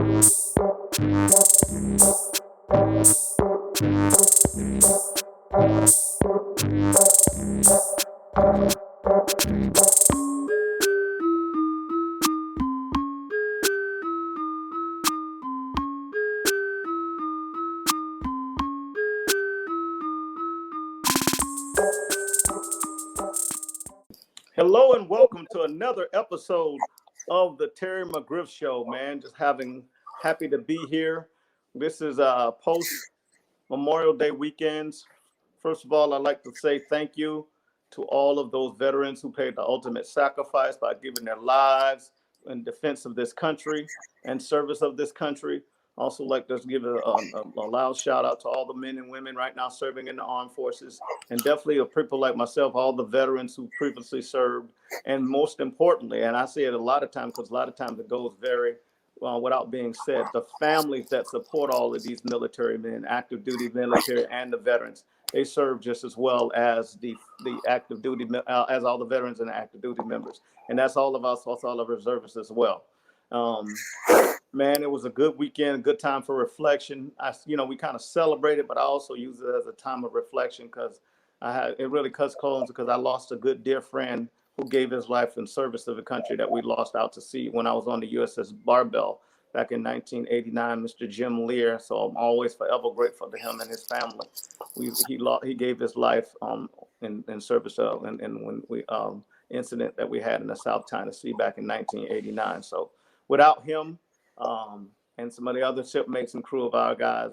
Hello and welcome to another episode of the Terry McGriff Show, man. Happy to be here. This is post Memorial Day weekends. First of all, I'd like to say thank you to all of those veterans who paid the ultimate sacrifice by giving their lives in defense of this country and service of this country. Also like to give a loud shout out to all the men and women right now serving in the armed forces, and definitely people like myself, all the veterans who previously served. And most importantly, and I say it a lot of times because a lot of times it goes very without being said, the families that support all of these military men, active duty military, and the veterans, they serve just as well as the active duty, as all the veterans and the active duty members. And that's all of us, also all of reservists as well. Man, it was a good weekend, a good time for reflection. We kind of celebrated, but I also use it as a time of reflection because it really cuts close because I lost a good dear friend who gave his life in service to the country that we lost out to sea when I was on the USS Barbell back in 1989, Mr. Jim Lear. So I'm always forever grateful to him and his family. He gave his life in service of and when we incident that we had in the South China Sea back in 1989. So without him and some of the other shipmates and crew of our guys,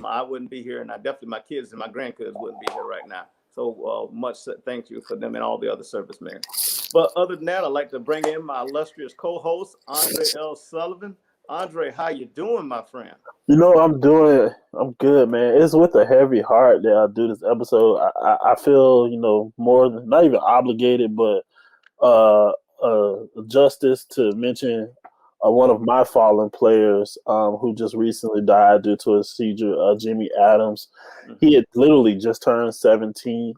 I wouldn't be here, and definitely my kids and my grandkids wouldn't be here right now. So much thank you for them and all the other servicemen. But other than that, I'd like to bring in my illustrious co-host, Andre L. Sullivan. Andre, how you doing, my friend? I'm good, man. It's with a heavy heart that I do this episode. I feel, more than not even obligated, but justice to mention one of my fallen players who just recently died due to a seizure, Jimmy Adams. Mm-hmm. He had literally just turned 18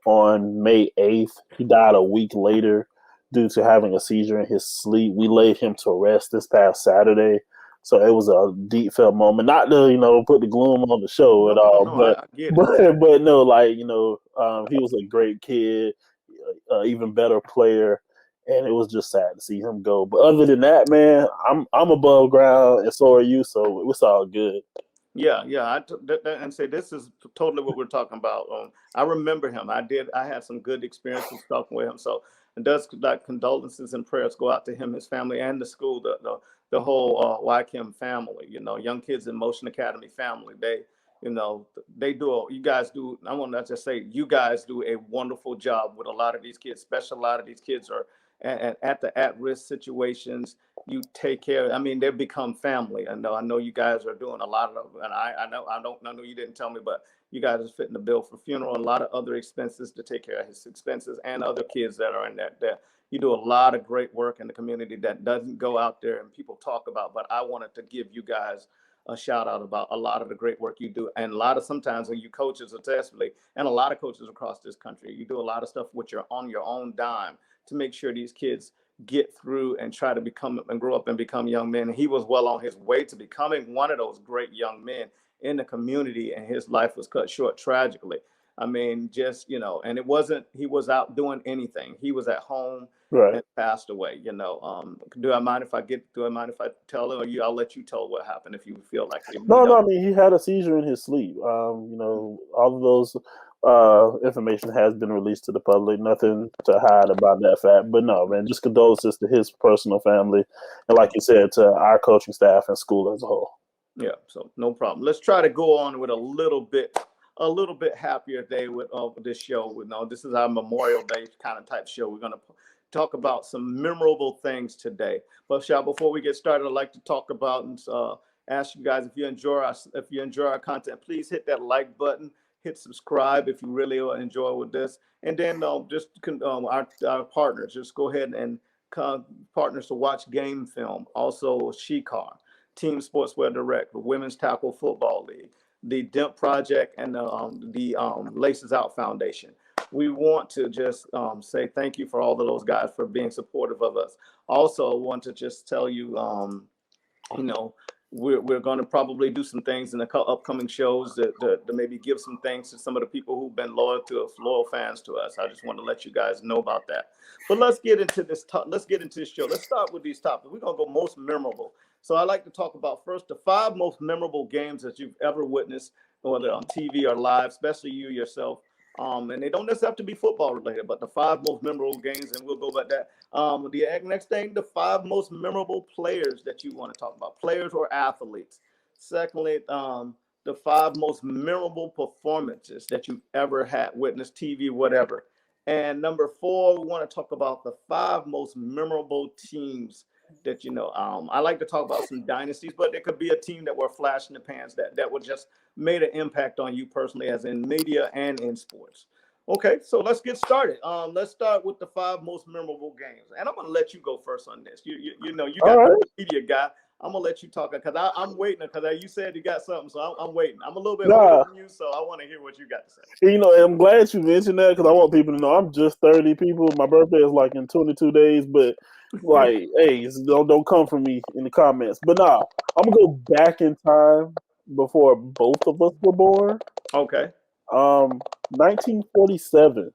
on May 8th. He died a week later due to having a seizure in his sleep. We laid him to rest this past Saturday. So it was a deep felt moment. Not to, put the gloom on the show at all, but he was a great kid, even better player. And it was just sad to see him go. But other than that, man, I'm above ground, and so are you. So it's all good. Yeah. And say this is totally what we're talking about. I remember him. I had some good experiences talking with him. So, and condolences and prayers go out to him, his family, and the school, the whole YCAM family. Young Kids in Motion Academy family. They do. You guys do. I want to just say, you guys do a wonderful job with a lot of these kids. Especially a lot of these kids are at the at-risk situations. You take care. I mean, they've become family. I know you guys are doing a lot of, and I know you didn't tell me, but you guys are fitting the bill for funeral and a lot of other expenses to take care of his expenses and other kids that are in that. You do a lot of great work in the community that doesn't go out there and people talk about. But I wanted to give you guys a shout out about a lot of the great work you do, and a lot of sometimes when you coaches successfully, and a lot of coaches across this country, you do a lot of stuff with your own dime to make sure these kids get through and try to become and grow up and become young men. And he was well on his way to becoming one of those great young men in the community, and his life was cut short tragically. I mean, and it wasn't, he was out doing anything. He was at home, right, and passed away. Do I mind if I tell it, or I'll let you tell what happened if you feel like it? No, I mean, he had a seizure in his sleep. All of those information has been released to the public. Nothing to hide about that fact. But no, man, just condolences to his personal family, and like you said, to our coaching staff and school as a whole. Yeah, so no problem. Let's try to go on with a little bit happier day with this show. This is our Memorial Day kind of type show. We're going to talk about some memorable things today. But before we get started, I'd like to talk about and ask you guys, if you enjoy our content, please hit that like button, hit subscribe if you really enjoy with this, and then our partners, just go ahead and partners to watch Game Film, also SheCar, Team Sportswear Direct, the Women's Tackle Football League, the DEMP Project, and the Laces Out Foundation. We want to just say thank you for all of those guys for being supportive of us. Also, I want to just tell you, you know, we're going to probably do some things in the upcoming shows to maybe give some things to some of the people who've been loyal fans to us. I just want to let you guys know about that. But let's get into this. Let's get into this show. Let's start with these topics. We're going to go most memorable. So I like to talk about first the 5 most memorable games that you've ever witnessed, whether on TV or live, especially you yourself. And they don't necessarily have to be football related, but the 5 most memorable games, and we'll go about that. The next thing, the 5 most memorable players that you want to talk about, players or athletes. Secondly, the 5 most memorable performances that you've ever had, witnessed, TV, whatever. And number 4, we want to talk about the 5 most memorable teams that you know. I like to talk about some dynasties, but it could be a team that were a flash in the pans that would just made an impact on you personally, as in media and in sports. Okay, so let's get started. Let's start with the 5 most memorable games, and I'm gonna let you go first on this. You know you got the media guy. I'm gonna let you talk because I'm waiting because you said you got something, so I'm waiting. I'm a little bit older than you, so I want to hear what you got to say. You know, I'm glad you mentioned that because I want people to know I'm just 30 people. My birthday is like in 22 days, but like, hey, don't come for me in the comments. But nah, I'm gonna go back in time before both of us were born. Okay. 1947,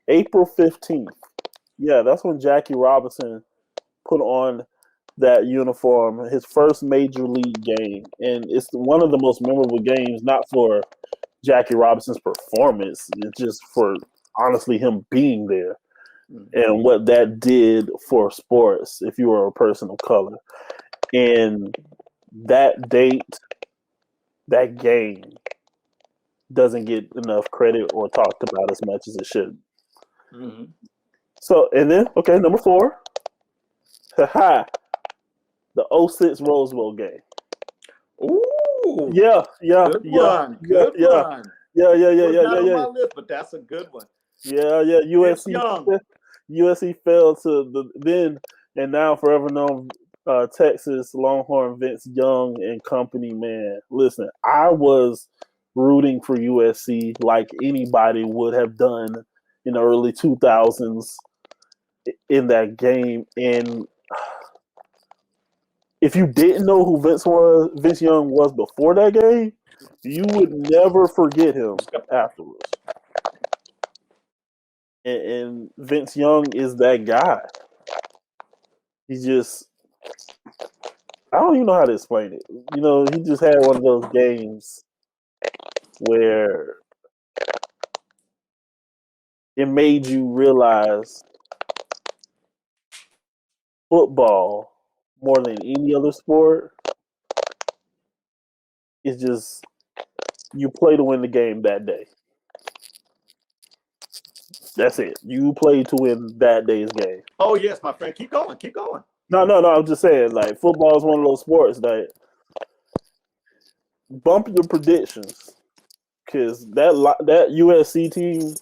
April 15th. Yeah, that's when Jackie Robinson put on that uniform, his first major league game. And it's one of the most memorable games, not for Jackie Robinson's performance, it's just for honestly him being there and what that did for sports if you were a person of color. And that date, that game doesn't get enough credit or talked about as much as it should. Mm-hmm. So, and then, okay, number 4, the 06 Rose Bowl game. Ooh. Yeah. Good one. Good one. Yeah. Not on my list, but that's a good one. Yeah. USC fell to the then and now forever known Texas Longhorn Vince Young and company. Man, listen, I was rooting for USC like anybody would have done in the early 2000s in that game. And if you didn't know who Vince Young was before that game, you would never forget him afterwards. And Vince Young is that guy. He just, I don't even know how to explain it. You know, he just had one of those games where it made you realize football more than any other sport is just you play to win the game that day. That's it. You play to win that day's game. Oh yes, my friend. Keep going. Keep going. No. I'm just saying, like, football is one of those sports that bump your predictions because that USC team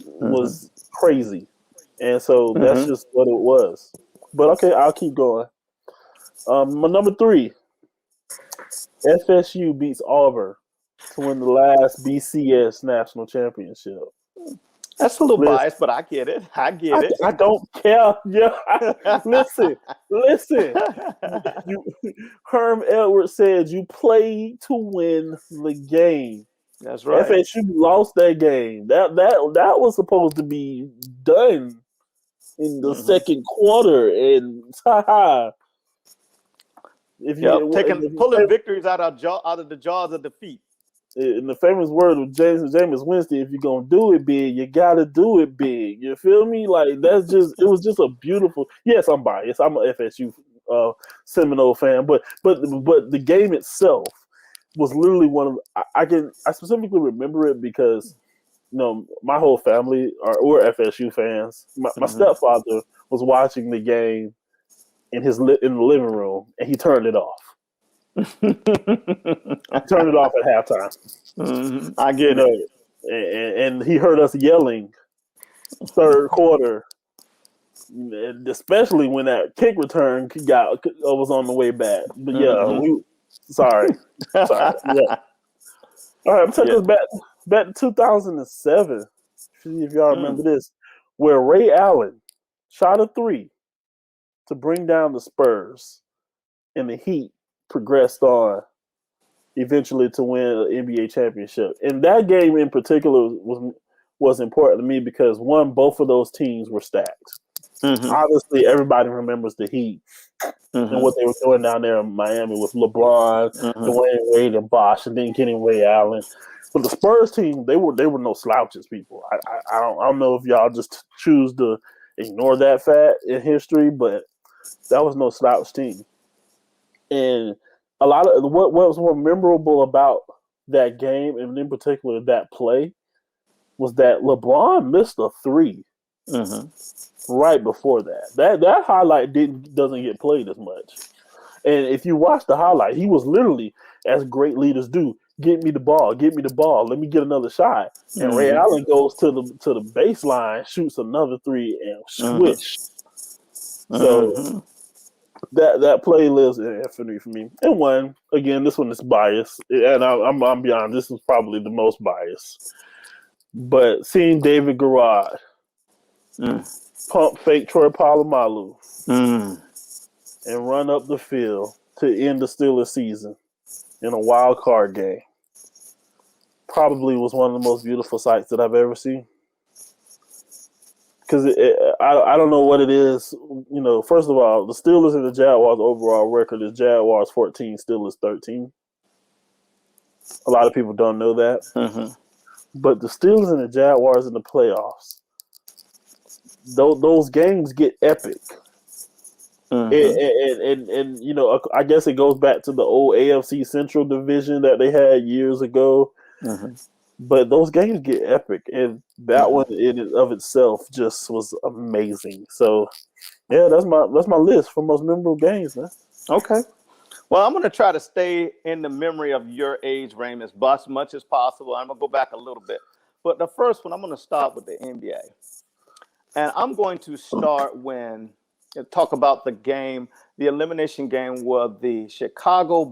was crazy, and so that's just what it was. But okay, I'll keep going. My number 3, FSU beats Auburn to win the last BCS national championship. That's a little biased, but I get it. I don't care. Yeah, listen. Herm Edwards said you play to win the game. That's right. FSU lost that game. That was supposed to be done in the second quarter, and pulling victories out of the jaws of defeat. In the famous word of Jameis Winston, if you're gonna do it big, you gotta do it big. You feel me? Like it was just a beautiful. Yes, I'm biased. I'm an FSU Seminole fan, but the game itself was literally one of I specifically remember it because my whole family were FSU fans. My stepfather was watching the game in the living room, and he turned it off. Turn it off at halftime. I get it. And he heard us yelling third quarter, especially when that kick return was on the way back. But sorry. Yeah. All right, I'm taking us back to 2007. See if y'all remember this, where Ray Allen shot a 3 to bring down the Spurs, and the Heat progressed on eventually to win an NBA championship. And that game in particular was important to me because one, both of those teams were stacked. Mm-hmm. Obviously, everybody remembers the Heat and what they were doing down there in Miami with LeBron, Dwayne Wade, and Bosh, and then getting Ray Allen. But the Spurs team, they were no slouches, people. I don't know if y'all just choose to ignore that fact in history, but that was no slouch team. And a lot of what was more memorable about that game, and in particular that play, was that LeBron missed a three right before that. That highlight doesn't get played as much. And if you watch the highlight, he was literally, as great leaders do, get me the ball, let me get another shot. And Ray Allen goes to the baseline, shoots another three, and swish. So that play lives in infamy for me. And one, again, this one is biased, and I'm be honest, this is probably the most biased. But seeing David Garrard pump fake Troy Polamalu and run up the field to end the Steelers season in a wild card game probably was one of the most beautiful sights that I've ever seen. Because I don't know what it is. You know, first of all, the Steelers and the Jaguars overall record is Jaguars 14, Steelers 13. A lot of people don't know that. But the Steelers and the Jaguars in the playoffs, those games get epic. And you know, I guess it goes back to the old AFC Central division that they had years ago. But those games get epic, and that one in and of itself just was amazing. So, yeah, that's my list for most memorable games, man. Okay. Well, I'm going to try to stay in the memory of your age, Raymond, as much as possible. I'm going to go back a little bit. But the first one, I'm going to start with the NBA. And I'm going to start talk about the game, the elimination game where the Chicago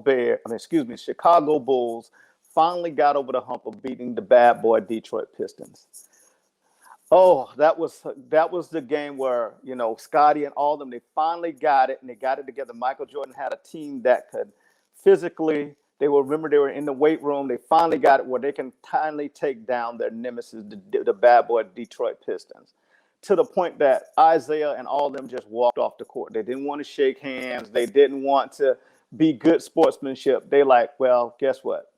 Bulls finally got over the hump of beating the bad boy Detroit Pistons. Oh, that was the game where, you know, Scotty and all of them, they finally got it, and they got it together. Michael Jordan had a team that could physically, they were in the weight room. They finally got it where they can finally take down their nemesis, the bad boy Detroit Pistons, to the point that Isaiah and all of them just walked off the court. They didn't want to shake hands. They didn't want to be good sportsmanship. They like, well, guess what?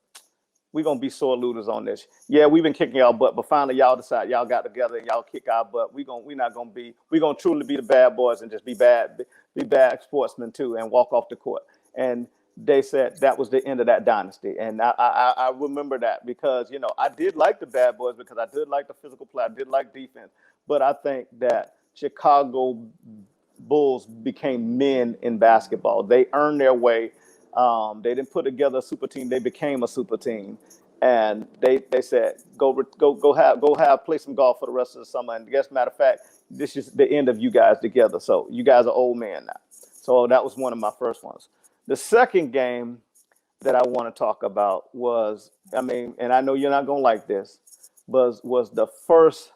We're going to be sore losers on this. Yeah, we've been kicking y'all butt, but finally y'all decide y'all got together and y'all kick our butt. We're going to truly be the bad boys and just be bad sportsmen too and walk off the court. And they said that was the end of that dynasty. And I remember that because, you know, I did like the bad boys because I did like the physical play. I did like defense. But I think that Chicago Bulls became men in basketball. They earned their way. They didn't put together a super team. They became a super team, and they said, go play some golf for the rest of the summer. And as a matter of fact, this is the end of you guys together. So you guys are old men now. So that was one of my first ones. The second game that I want to talk about was, and I know you're not gonna like this, was the first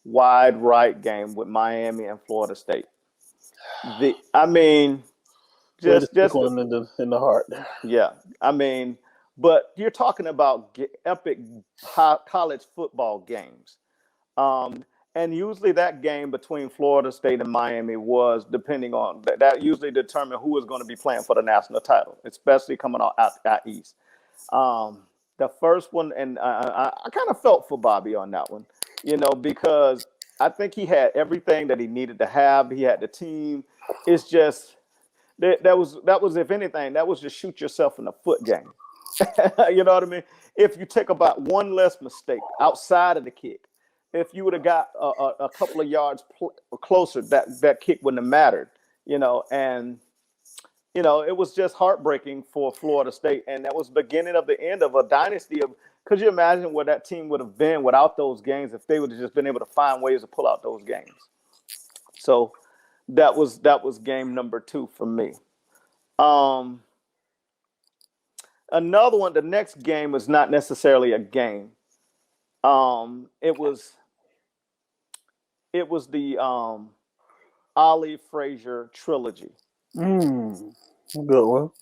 wide right game with Miami and Florida State. Just one in the heart. Yeah, but you're talking about epic college football games, and usually that game between Florida State and Miami was depending on that usually determined who was going to be playing for the national title, especially coming out east. The first one, and I kind of felt for Bobby on that one, you know, because I think he had everything that he needed to have. He had the team. It's just. That was if anything, that was just shoot yourself in the foot game. You know what I mean? If you take about one less mistake outside of the kick, if you would have got a couple of yards closer, that kick wouldn't have mattered. You know, and you know it was just heartbreaking for Florida State, and that was the beginning of the end of a dynasty of. Could you imagine where that team would have been without those games if they would have just been able to find ways to pull out those games? So. That was game number 2 for me. Another one. The next game was not necessarily a game. It was the Ali Frazier trilogy. Good one.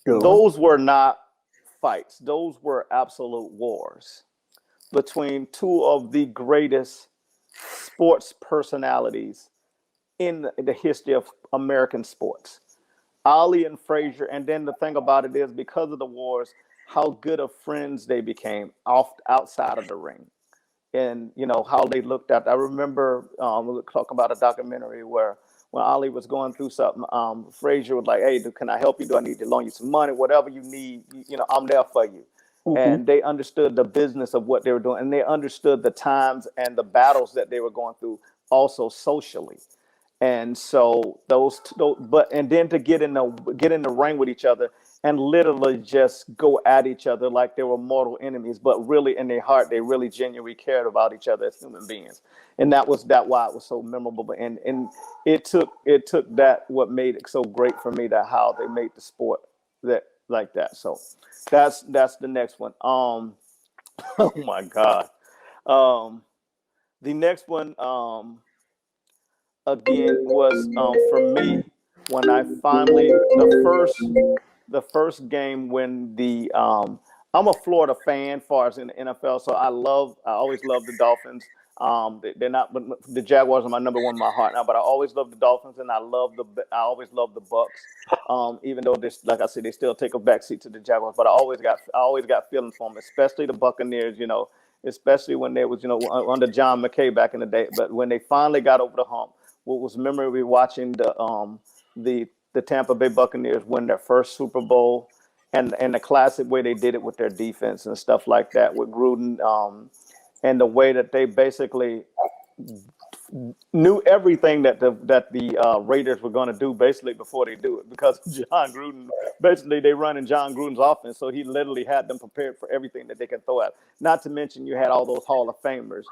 Good one. Those were not fights. Those were absolute wars between two of the greatest sports personalities in the history of American sports. Ali and Frazier. And then the thing about it is, because of the wars, how good of friends they became outside of the ring. And how they looked at. I remember we were talking about a documentary where when Ali was going through something, Frazier was like, "Hey, can I help you? Do I need to loan you some money? Whatever you need, I'm there for you." And they understood the business of what they were doing, and they understood the times and the battles that they were going through, also socially. And so and then to get in the ring with each other and literally just go at each other like they were mortal enemies, but really in their heart they really genuinely cared about each other as human beings, and that why it was so memorable. And it took that what made it so great for me, that how they made the sport that like that. So that's the next one. Oh my God, the next one. Again was for me when I finally the first game when I'm a Florida fan as far as in the NFL, so I always love the Dolphins. They're not, but the Jaguars are my number one in my heart now, but I always love the Dolphins, and I always love the Bucks. Even though this, like I said, they still take a backseat to the Jaguars, but I always got feelings for them, especially the Buccaneers. Especially when they was under John McKay back in the day. But when they finally got over the hump, what was memorable watching the Tampa Bay Buccaneers win their first Super Bowl, and the classic way they did it with their defense and stuff like that with Gruden, and the way that they basically knew everything that the Raiders were going to do basically before they do it, because John Gruden, basically they run in John Gruden's offense, so he literally had them prepared for everything that they can throw at. Not to mention you had all those Hall of Famers.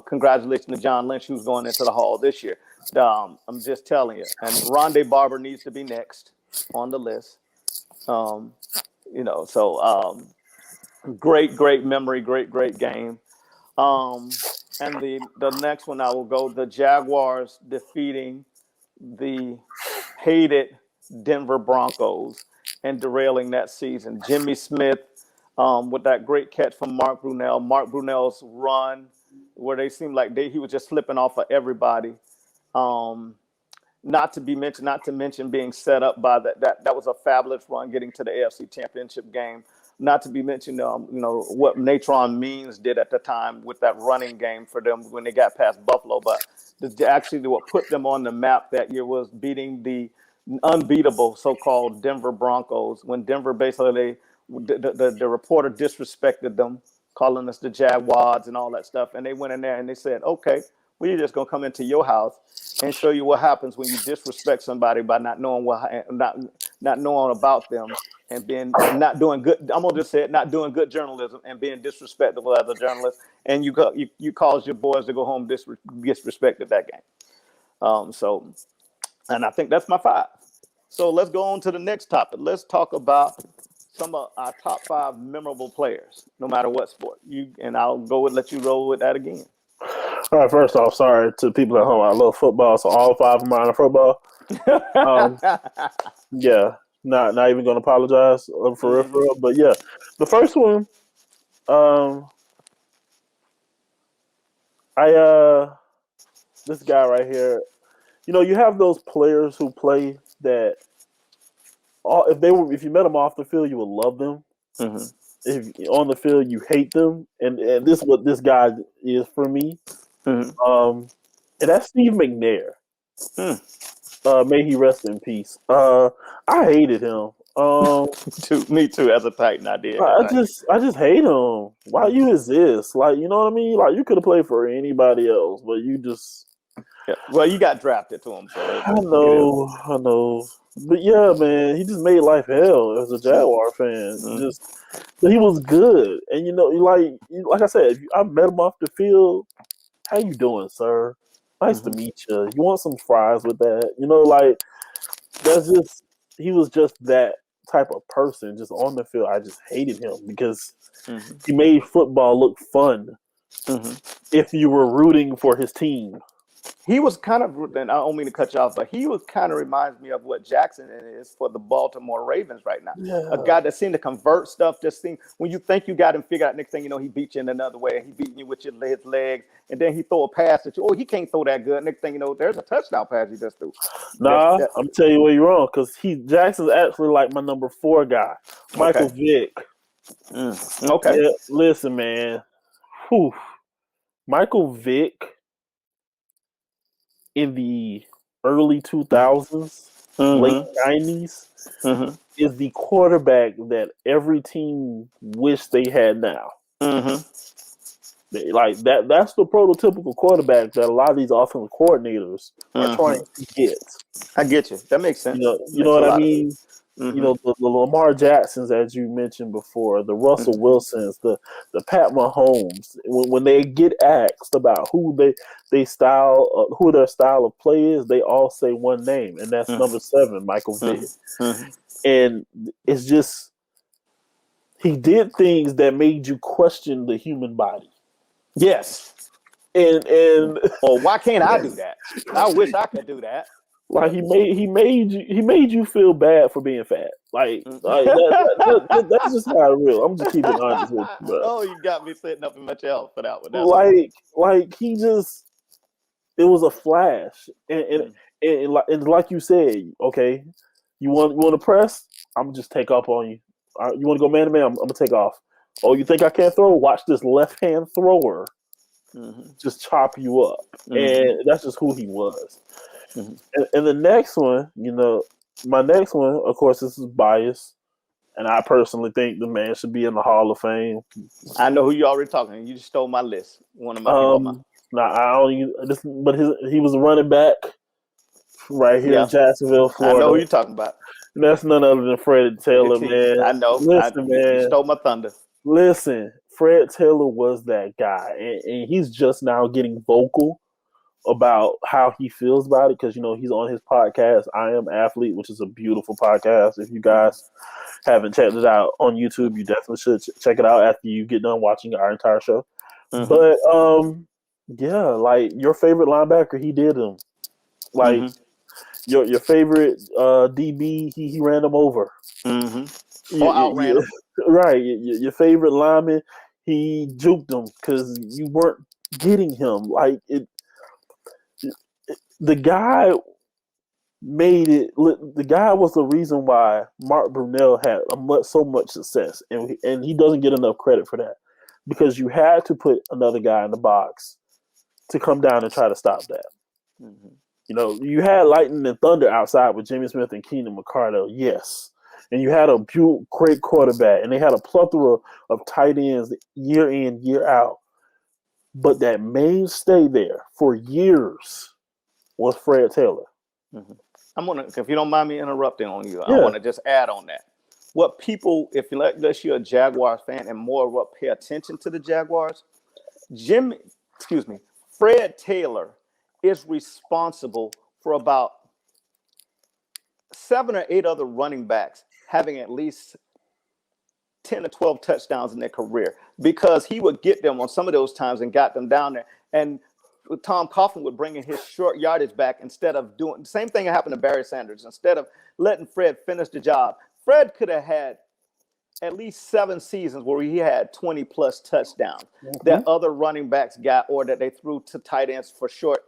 Congratulations to John Lynch, who's going into the Hall this year. I'm just telling you. And Rondé Barber needs to be next on the list. Great memory, great game. And the next one I will go, the Jaguars defeating the hated Denver Broncos and derailing that season. Jimmy Smith with that great catch from Mark Brunell. Mark Brunell's run where they seemed like he was just slipping off of everybody. Not to mention being set up by that was a fabulous run getting to the AFC Championship game. Not to be mentioned, what Natron Means did at the time with that running game for them when they got past Buffalo. But actually, what put them on the map that year was beating the unbeatable so-called Denver Broncos, when Denver basically the reporter disrespected them, calling us the Jaguars and all that stuff. And they went in there and they said, "Okay, we're just gonna come into your house and show you what happens when you disrespect somebody by not knowing not knowing about them and not doing good." I'm gonna just say it, not doing good journalism and being disrespectful as a journalist. And you cause your boys to go home disrespected that game. And I think that's my 5. So let's go on to the next topic. Let's talk about some of our top 5 memorable players, no matter what sport. I'll let you roll with that again. All right, first off, sorry to people at home. I love football, so all 5 of mine are football. Yeah, not even going to apologize for real. But yeah, the first one, this guy right here. You have those players who play that. If you met them off the field, you would love them. Mm-hmm. If on the field you hate them, and this is what this guy is for me. Mm-hmm. And that's Steve McNair. May he rest in peace. I hated him. Me too. As a Titan, I did. I just hate him. Why you exist? Like, you know what I mean? Like, you could have played for anybody else, but you just. Yeah. Well, you got drafted to him, so I know. But yeah, man, he just made life hell as a Jaguar fan. Mm-hmm. But he was good, and like I said, I met him off the field. How you doing, sir? Nice to meet you. You want some fries with that? That's just, he was just that type of person, just on the field. I just hated him because he made football look fun if you were rooting for his team. he was kind of, and I don't mean to cut you off, but he was kind of reminds me of what Jackson is for the Baltimore Ravens right now. A Yeah. guy that seemed to convert stuff, just seemed, when you think you got him figured out, next thing you know, he beat you in another way, and he beating you with his legs, and then he throw a pass at you. Oh, he can't throw that good. Next thing you know, there's a touchdown pass he just threw. Nah, I'm telling you where you're wrong, because Jackson's actually like my number 4 guy, Michael Vick. Okay. Yeah, listen, man. Whew. Michael Vick in the early 2000s, late 90s, is the quarterback that every team wish they had now. Like that's the prototypical quarterback that a lot of these offensive coordinators are trying to get. I get you. That makes sense. You know what I mean? You know, the Lamar Jacksons, as you mentioned before, the Russell Wilsons, the Pat Mahomes. When they get asked about who their style of play is, they all say one name, and that's number 7, Michael Vick. And it's just, he did things that made you question the human body. Yes. And well, why can't I do that? I wish I could do that. Like he made you feel bad for being fat. Like that's just how it real. I'm just keeping honest with you, bro. Oh, you got me sitting up in my chair for that one. Like he just, it was a flash, and like you said, okay, you want to press? I'm gonna just take off on you. You want to go man to man? I'm gonna take off. Oh, you think I can't throw? Watch this left hand thrower just chop you up, and that's just who he was. And the next one, you know, my next one, of course, this is biased, and I personally think the man should be in the Hall of Fame. I know who you already talking. You just stole my list. One of my people. But he was a running back right here in Jacksonville, Florida. I know who you're talking about. And that's none other than Fred Taylor, man. I know. Listen, man. You stole my thunder. Listen, Fred Taylor was that guy, and he's just now getting vocal about how he feels about it, because, you know, he's on his podcast, I Am Athlete, which is a beautiful podcast. If you guys haven't checked it out on YouTube, you definitely should check it out after you get done watching our entire show. But yeah, like your favorite linebacker, he did him. Like your favorite DB, he ran him over. Or outran him. Right. Your favorite lineman, he juked him because you weren't getting him. Like the guy made it. The guy was the reason why Mark Brunell had so much success, and he doesn't get enough credit for that, because you had to put another guy in the box to come down and try to stop that. You know, you had lightning and thunder outside with Jimmy Smith and Keenan McCardell, yes, and you had a great quarterback, and they had a plethora of tight ends year in, year out, but that mainstay there for years was Fred Taylor. I'm gonna, if you don't mind me interrupting on you, I want to just add on that. What people, if you unless you're a Jaguars fan and more what pay attention to the Jaguars, Fred Taylor is responsible for about 7 or 8 other running backs having at least 10 or 12 touchdowns in their career, because he would get them on some of those times and got them down there. And Tom Coughlin would bring in his short yardage back instead of doing the same thing that happened to Barry Sanders. Instead of letting Fred finish the job, Fred could have had at least 7 seasons where he had 20 plus touchdowns that other running backs got, or that they threw to tight ends for short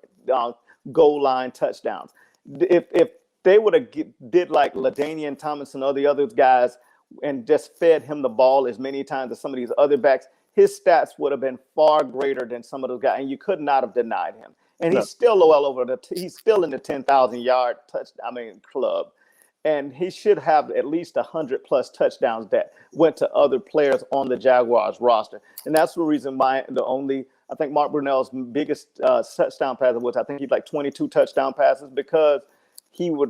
goal line touchdowns. If they would have did like LaDainian Tomlinson or the other guys and just fed him the ball as many times as some of these other backs, his stats would have been far greater than some of those guys, and you could not have denied him. And he's still well over he's still in the 10,000 yard club, and he should have at least 100 plus touchdowns that went to other players on the Jaguars roster. And that's the reason why I think Mark Brunell's biggest touchdown passer was, I think he'd like 22 touchdown passes, because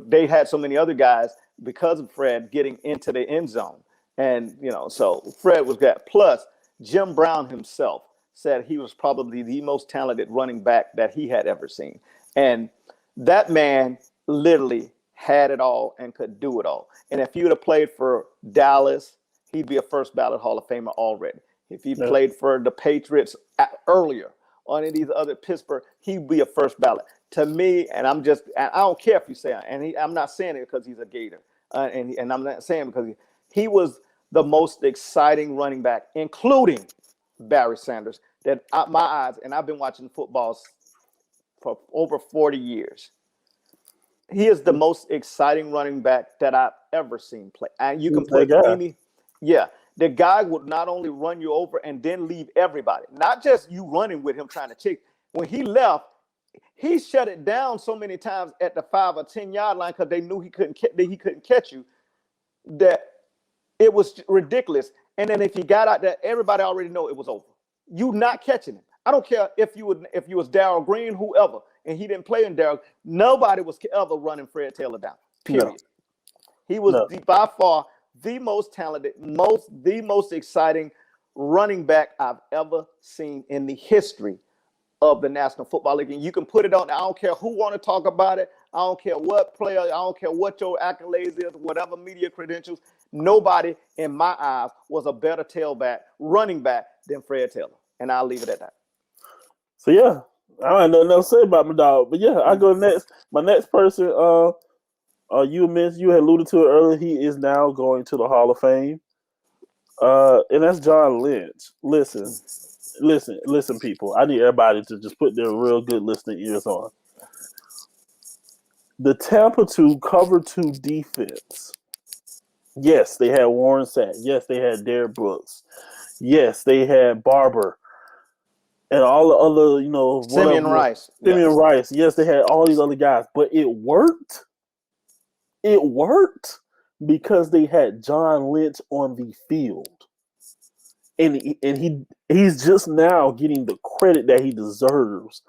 they had so many other guys because of Fred getting into the end zone. And, you know, so Fred was that. Plus, Jim Brown himself said he was probably the most talented running back that he had ever seen. And that man literally had it all and could do it all. And if he would have played for Dallas, he'd be a first ballot Hall of Famer already. If he played for the Patriots earlier, or any of these other Pittsburgh, he'd be a first ballot. to me, and I don't care if you say it, and I'm not saying it because he's a Gator, and I'm not saying it because he was the most exciting running back, including Barry Sanders, that my eyes, and I've been watching football for over 40 years. He is the most exciting running back that I've ever seen play. And you can put any, the guy would not only run you over and then leave everybody, not just you running with him trying to check. When he left, he shut it down so many times at the 5 or 10 yard line because they knew he couldn't catch you, that it was ridiculous. And then if he got out there, everybody already know it was over. You not catching him. I don't care if you was Darryl Green, whoever, and he didn't play in Darryl. Nobody was ever running Fred Taylor down. Period. No. He was by far the most talented, the most exciting running back I've ever seen in the history of the National Football League. And you can put it on. I don't care who want to talk about it. I don't care what player. I don't care what your accolades is, whatever media credentials. Nobody, in my eyes, was a better running back than Fred Taylor. And I'll leave it at that. So, yeah, I don't know nothing to say about my dog. But, yeah, I go next. My next person, you had alluded to it earlier. He is now going to the Hall of Fame. And that's John Lynch. Listen, people. I need everybody to just put their real good listening ears on. The Tampa 2 cover 2 defense. Yes, they had Warren Sapp. Yes, they had Derrick Brooks. Yes, they had Barber. And all the other, Simeon Rice. Rice. Yes, they had all these other guys. But it worked. It worked because they had John Lynch on the field. And he's just now getting the credit that he deserves.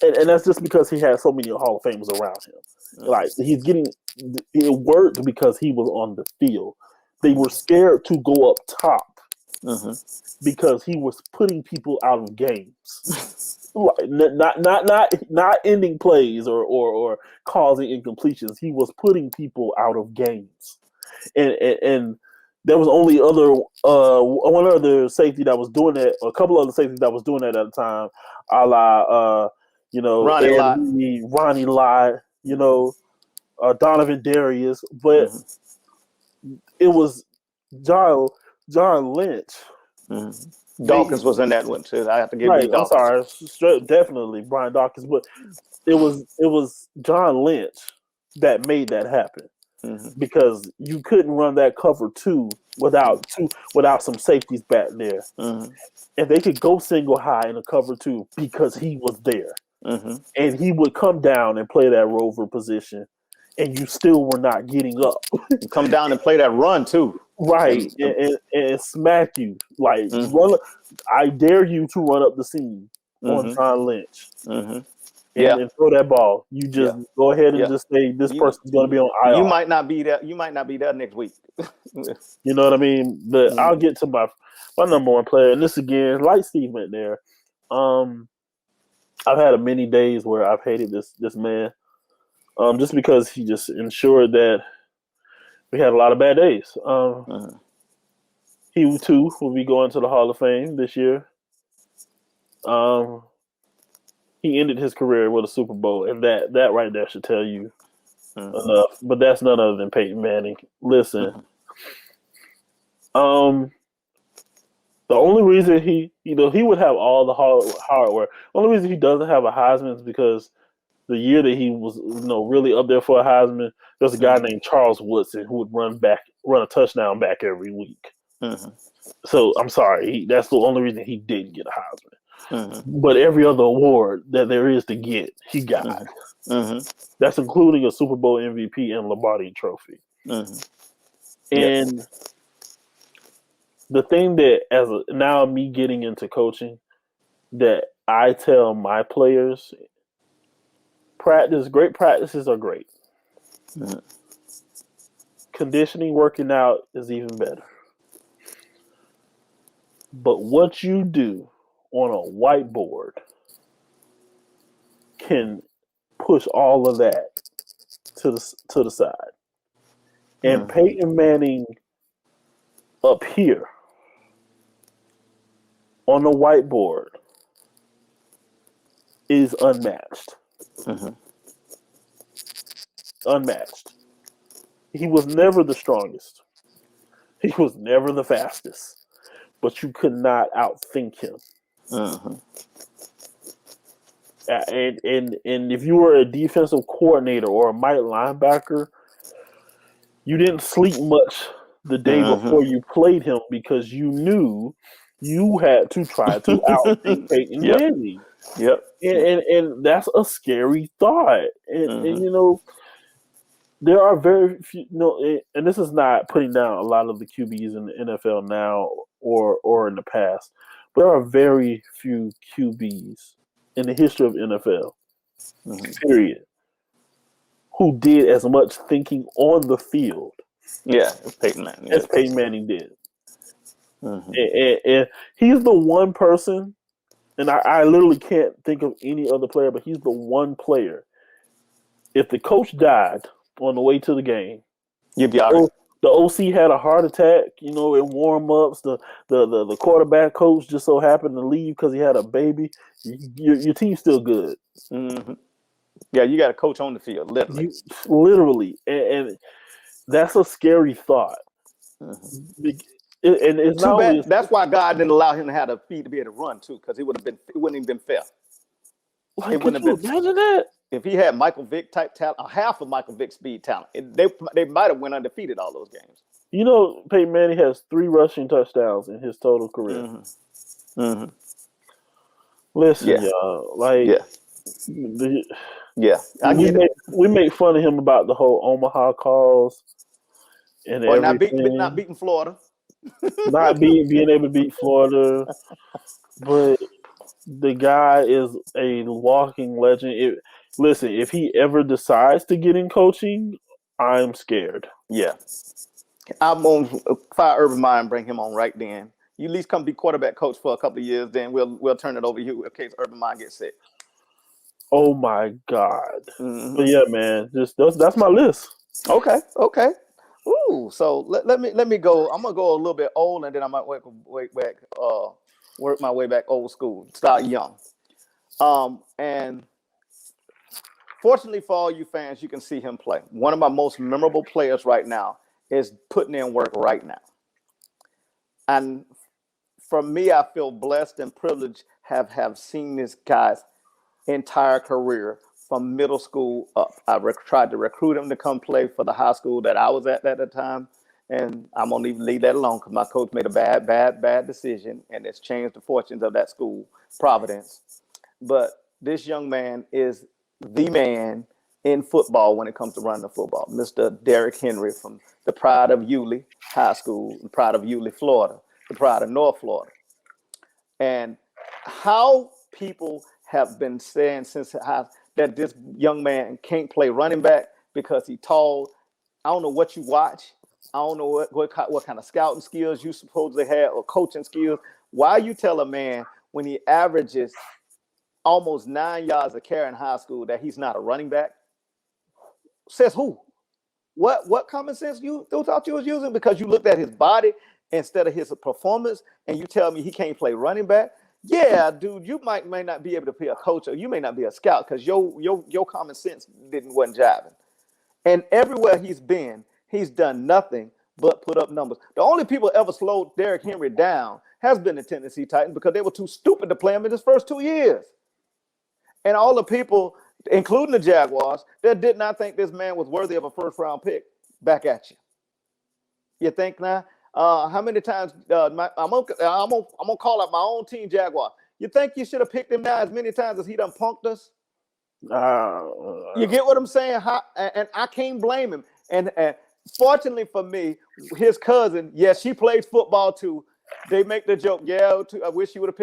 And that's just because he had so many Hall of Famers around him. Like, it worked because he was on the field. They were scared to go up top. Because he was putting people out of games, not ending plays or causing incompletions. He was putting people out of games, and there was only one other safety that was doing that, or a couple other safeties that was doing that at the time, a la Ronnie Lott, Donovan Darius, but it was John Lynch. Dawkins was in that one too. I have to give you Dawkins. I'm sorry, definitely Brian Dawkins, but it was John Lynch that made that happen because you couldn't run that cover 2 without some safeties back there, and they could go single high in a cover 2 because he was there, and he would come down and play that rover position, and you still were not getting up. Come down and play that run too. Right, and smack you. Like, I dare you to run up the seam on John Lynch. And throw that ball. You just go ahead and just say this person's going to be on IR. You might not be there. You might not be there next week. You know what I mean? But I'll get to my number one player. And this again, like Steve went there. I've had many days where I've hated this man. Just because he just ensured that we had a lot of bad days. He too will be going to the Hall of Fame this year. He ended his career with a Super Bowl, and that right there should tell you enough. But that's none other than Peyton Manning. Listen, the only reason he would have all the hard work. The only reason he doesn't have a Heisman is because the year that he was, really up there for a Heisman, there's a guy named Charles Woodson who would run a touchdown back every week. So I'm sorry, that's the only reason he didn't get a Heisman. But every other award that there is to get, he got. That's including a Super Bowl MVP and Lombardi Trophy. And the thing that, now me getting into coaching, that I tell my players, great practices are great. Conditioning, working out is even better. But what you do on a whiteboard can push all of that to the side. And Peyton Manning up here on the whiteboard is unmatched. unmatched. He was never the strongest. He was never the fastest. But you could not outthink him. Mm-hmm. And if you were a defensive coordinator or a might linebacker, you didn't sleep much the day before you played him because you knew you had to try to outthink Peyton Yep. Manning. Yep. And that's a scary thought. And Mm-hmm. you know, there are very few, and this is not putting down a lot of the QBs in the NFL now or in the past, but there are very few QBs in the history of NFL, period, who did as much thinking on the field Peyton Manning. as Peyton Manning did. Mm-hmm. And he's the one person, and I literally can't think of any other player, but he's the one player. If the coach died on the way to the game, You'd be all right. The OC had a heart attack, in warm-ups. The quarterback coach just so happened to leave because he had a baby. Your team's still good. Mm-hmm. Yeah, you got a coach on the field, literally. Literally. And that's a scary thought. Mm-hmm. And it's too not bad. only That's why God didn't allow him to have the feet to be able to run too, because it wouldn't even been fair. Like, It wouldn't could have you been imagine that? if he had Michael Vick type talent, or half of Michael Vick's speed talent. They might have went undefeated all those games. Peyton Manning has 3 rushing touchdowns in his total career. Mm-hmm. Mm-hmm. Listen, y'all, like, I get it. we make fun of him about the whole Omaha calls and Or everything. not beating Florida. Not being able to beat Florida, but the guy is a walking legend. Listen, if he ever decides to get in coaching, I'm scared. Yeah. I'm going to fire Urban Meyer and bring him on right then. You at least come be quarterback coach for a couple of years, then we'll turn it over to you in case Urban Meyer gets sick. Oh my God! Mm-hmm. But yeah, man, that's my list. Okay. Ooh, so let me go. I'm gonna go a little bit old, and then I might work my way back old school. Start young. And fortunately for all you fans, you can see him play. One of my most memorable players right now is putting in work right now. And for me, I feel blessed and privileged have seen this guy's entire career from middle school up. I tried to recruit him to come play for the high school that I was at the time. And I'm going to even leave that alone because my coach made a bad decision, and it's changed the fortunes of that school, Providence. But this young man is the man in football when it comes to running the football. Mr. Derrick Henry from the pride of Yulee High School, the pride of Yulee, Florida, the pride of North Florida. And how people have been saying since that this young man can't play running back because he's tall. I don't know what you watch. I don't know what kind of scouting skills you supposedly have or coaching skills. Why you tell a man when he averages almost 9 yards a carry in high school that he's not a running back? Says who? What common sense you thought you was using because you looked at his body instead of his performance and you tell me he can't play running back? Yeah, dude, you may not be able to be a coach or you may not be a scout because your common sense wasn't jiving. And everywhere he's been, he's done nothing but put up numbers. The only people ever slowed Derrick Henry down has been the Tennessee Titans because they were too stupid to play him in his first 2 years. And all the people, including the Jaguars, that did not think this man was worthy of a first-round pick, back at you. You think now? How many times I'm gonna call out my own team, Jaguar. You think you should have picked him now as many times as he done punked us? You get what I'm saying? And I can't blame him. And fortunately for me, his cousin, yes, she plays football too. They make the joke, I wish you would have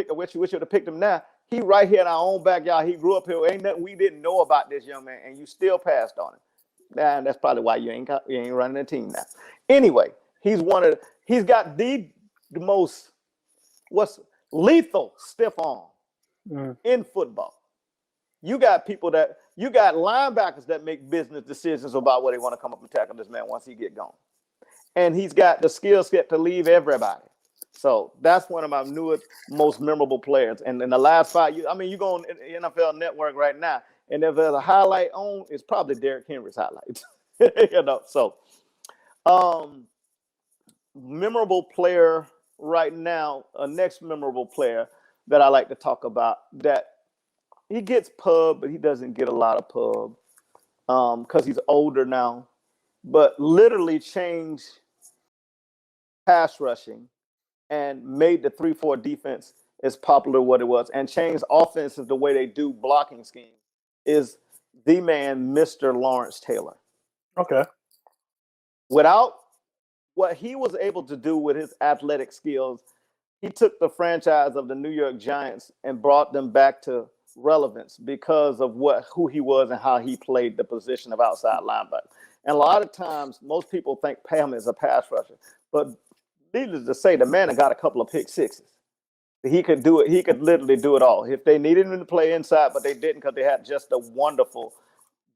picked him now. He right here in our own backyard. He grew up here. Ain't nothing we didn't know about this young man, and you still passed on him. And that's probably why you ain't running a team now. Anyway, he's got the most lethal stiff arm in football. You got linebackers that make business decisions about where they want to come up and tackle this man once he get gone. And he's got the skill set to leave everybody. So that's one of my newest, most memorable players. And in the last 5 years, you go on NFL Network right now, and if there's a highlight on, it's probably Derrick Henry's highlight. So um, memorable player right now. A next memorable player that I like to talk about that he gets pub, but he doesn't get a lot of pub because he's older now. But literally changed pass rushing and made the 3-4 defense as popular what it was and changed offenses the way they do blocking scheme is the man, Mr. Lawrence Taylor. Okay. Without what he was able to do with his athletic skills, he took the franchise of the New York Giants and brought them back to relevance because of who he was and how he played the position of outside linebacker. And a lot of times, most people think Pam is a pass rusher, but needless to say, the man had got a couple of pick sixes. He could do it. He could literally do it all. If they needed him to play inside, but they didn't because they had just a wonderful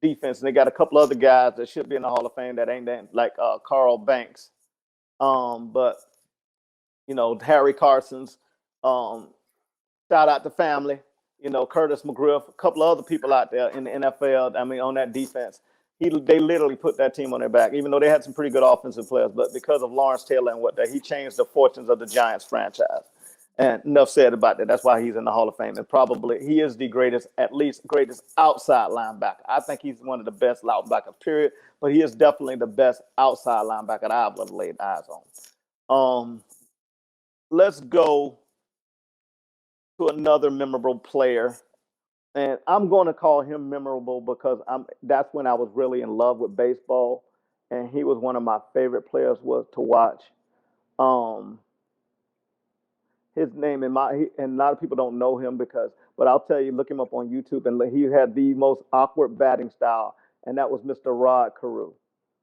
defense. And they got a couple other guys that should be in the Hall of Fame that ain't that, like Carl Banks. But Harry Carson's. Shout out to family. Curtis McGriff, a couple of other people out there in the NFL. I mean, on that defense, they literally put that team on their back, even though they had some pretty good offensive players. But because of Lawrence Taylor and he changed the fortunes of the Giants franchise. And enough said about that. That's why he's in the Hall of Fame. And probably he is the greatest, at least greatest outside linebacker. I think he's one of the best linebackers, period. But he is definitely the best outside linebacker that I've ever laid eyes on. Let's go to another memorable player. And I'm going to call him memorable because that's when I was really in love with baseball. And he was one of my favorite players to watch. His name and a lot of people don't know him but I'll tell you, look him up on YouTube, and he had the most awkward batting style, and that was Mr. Rod Carew,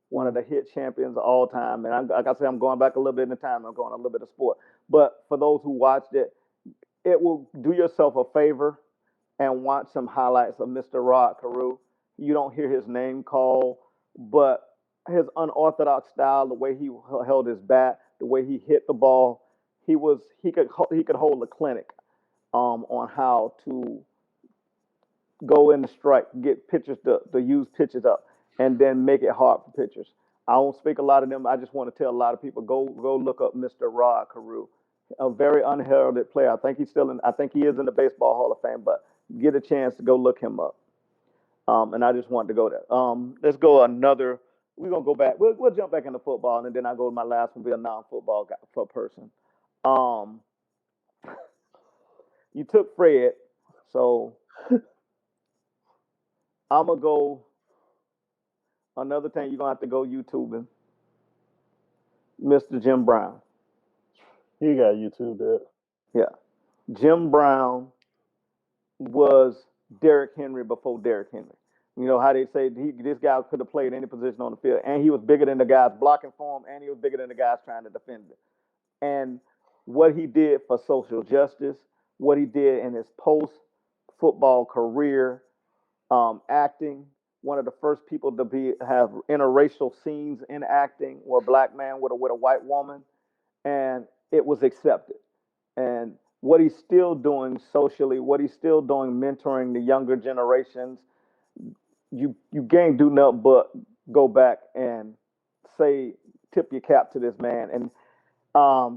one of the hit champions of all time. And like I said, I'm going back a little bit in the time. I'm going a little bit of sport, but for those who watched it, it will do yourself a favor and watch some highlights of Mr. Rod Carew. You don't hear his name called, but his unorthodox style, the way he held his bat, the way he hit the ball, he could hold a clinic on how to go in the strike, get pitchers to use pitches up, and then make it hard for pitchers. I don't speak a lot of them. I just want to tell a lot of people go look up Mr. Rod Carew, a very unheralded player. I think I think he is in the Baseball Hall of Fame, but get a chance to go look him up. And I just wanted to go there. Let's go another. We're gonna go back. We'll jump back into football, and then I go to my last one, be a non-football person. Um, you took Fred, so I'm gonna go. Another thing you're gonna have to go YouTubing, Mr. Jim Brown. You got YouTube that. Yeah, Jim Brown was Derrick Henry before Derrick Henry. You know how they say this guy could have played any position on the field, and he was bigger than the guys blocking for him, and he was bigger than the guys trying to defend it. And what he did for social justice, what he did in his post football career, acting. One of the first people to have interracial scenes in acting, where a black man with a white woman, and it was accepted. And what he's still doing socially, what he's still doing mentoring the younger generations, you can't do nothing but go back and tip your cap to this man. And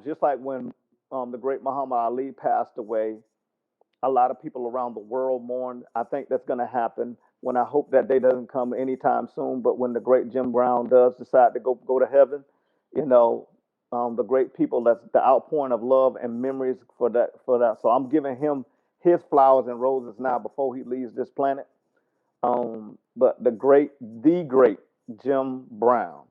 just like when the great Muhammad Ali passed away, a lot of people around the world mourned. I think that's going to happen. When I hope that day doesn't come anytime soon, but when the great Jim Brown does decide to go to heaven, the great people, that's the outpouring of love and memories for that. So I'm giving him his flowers and roses now before he leaves this planet. But the great Jim Brown.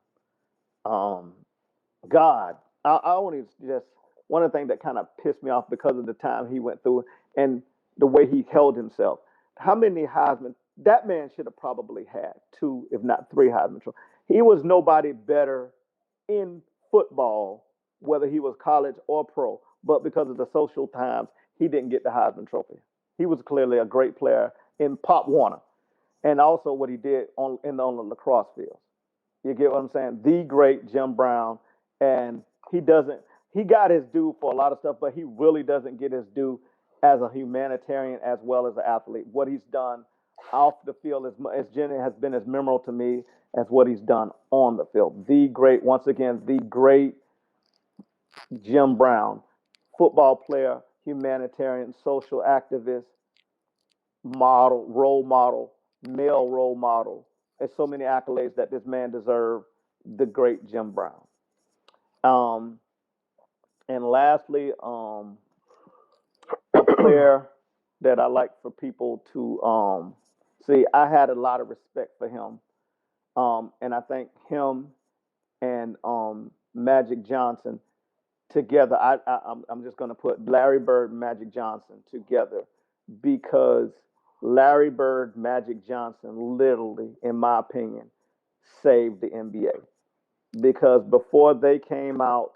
God, I only just one of the things that kind of pissed me off because of the time he went through and the way he held himself. How many Heisman? That man should have probably had 2, if not 3 Heisman trophies. He was nobody better in football, whether he was college or pro, but because of the social times, he didn't get the Heisman Trophy. He was clearly a great player in Pop Warner, and also what he did on the lacrosse field. You get what I'm saying? The great Jim Brown, and he got his due for a lot of stuff, but he really doesn't get his due as a humanitarian as well as an athlete. What he's done off the field as Jenny has been as memorable to me as what he's done on the field. The great, once again, the great Jim Brown, football player, humanitarian, social activist, male role model. There's so many accolades that this man deserved. The great Jim Brown. Um, and lastly, a player that I like for people to see. I had a lot of respect for him, and I think him and Magic Johnson together. I'm just going to put Larry Bird and Magic Johnson together because Larry Bird, Magic Johnson, literally, in my opinion, saved the NBA. Because before they came out,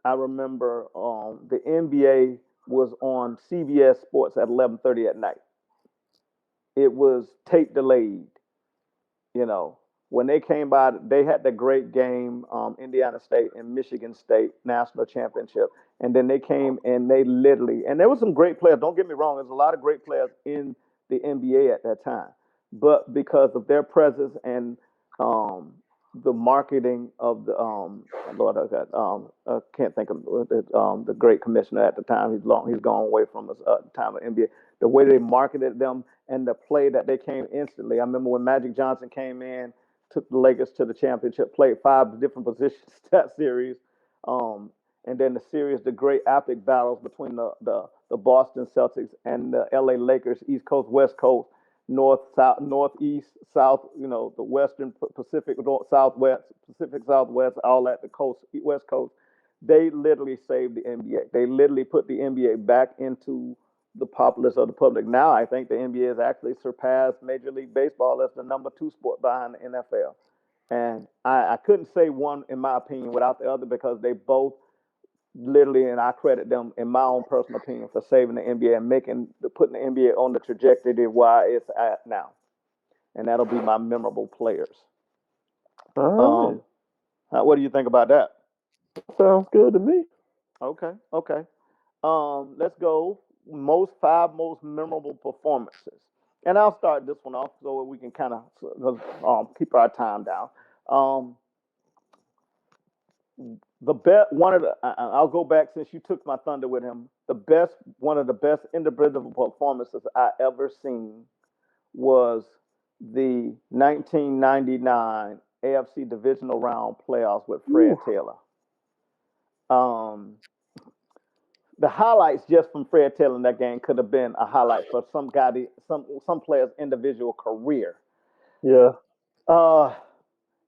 I remember the NBA was on CBS Sports at 11:30 at night. It was tape delayed. You know, when they came by, they had the great game, Indiana State and Michigan State national championship, and then they came and they literally, and there were some great players. Don't get me wrong, there's a lot of great players in the NBA at that time, but because of their presence and the marketing of the Lord, I can't think of the great commissioner at the time. He's gone away from us at the time of NBA. The way they marketed them and the play that they came instantly. I remember when Magic Johnson came in, took the Lakers to the championship, played 5 different positions that series, and then the great epic battles between the Boston Celtics and the LA Lakers, East Coast, West Coast, North, South, Northeast, South, the Western Pacific, Southwest, Pacific Southwest, all at the coast, West Coast. They literally saved the NBA. They literally put the NBA back into the populace of the public. Now I think the NBA has actually surpassed Major League Baseball as the number 2 sport behind the NFL. And I couldn't say one, in my opinion, without the other because they both literally, and I credit them, in my own personal opinion, for saving the NBA and putting the NBA on the trajectory where it's at now. And that'll be my memorable players. All right. What do you think about that? Sounds good to me. Okay. Let's go. 5 most memorable performances, and I'll start this one off so we can kind of keep our time down. Um, the best one of the I'll go back since you took my thunder with him. One of the best individual performances I ever seen was the 1999 AFC Divisional Round playoffs with Fred Taylor. The highlights just from Fred Taylor in that game could have been a highlight for some player's individual career. Yeah.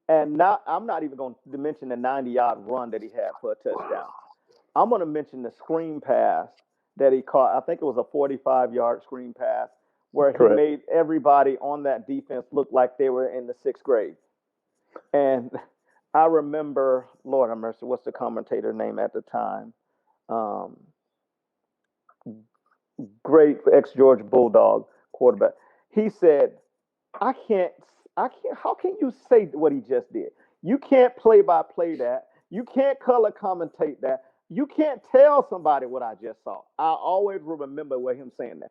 And now I'm not even going to mention the 90-yard run that he had for a touchdown. I'm going to mention the screen pass that he caught. I think it was a 45-yard screen pass where he made everybody on that defense look like they were in the 6th grade. And I remember, Lord have mercy, what's the commentator name at the time? Great ex-Georgia Bulldog quarterback. He said, I can't, how can you say what he just did? You can't play-by-play that. You can't color commentate that. You can't tell somebody what I just saw. I always remember him saying that.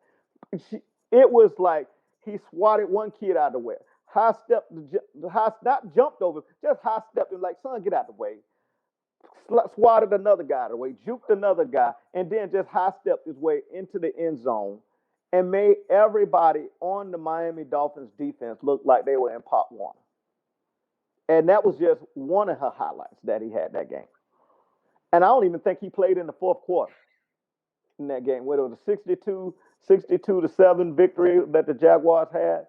It was like he swatted one kid out of the way. Not jumped over, just high stepped him like, son, get out of the way. Swatted another guy out of the way, juked another guy, and then just high stepped his way into the end zone and made everybody on the Miami Dolphins defense look like they were in Pop Warner. And that was just one of her highlights that he had that game. And I don't even think he played in the 4th quarter in that game, where it was a 62-7 victory that the Jaguars had.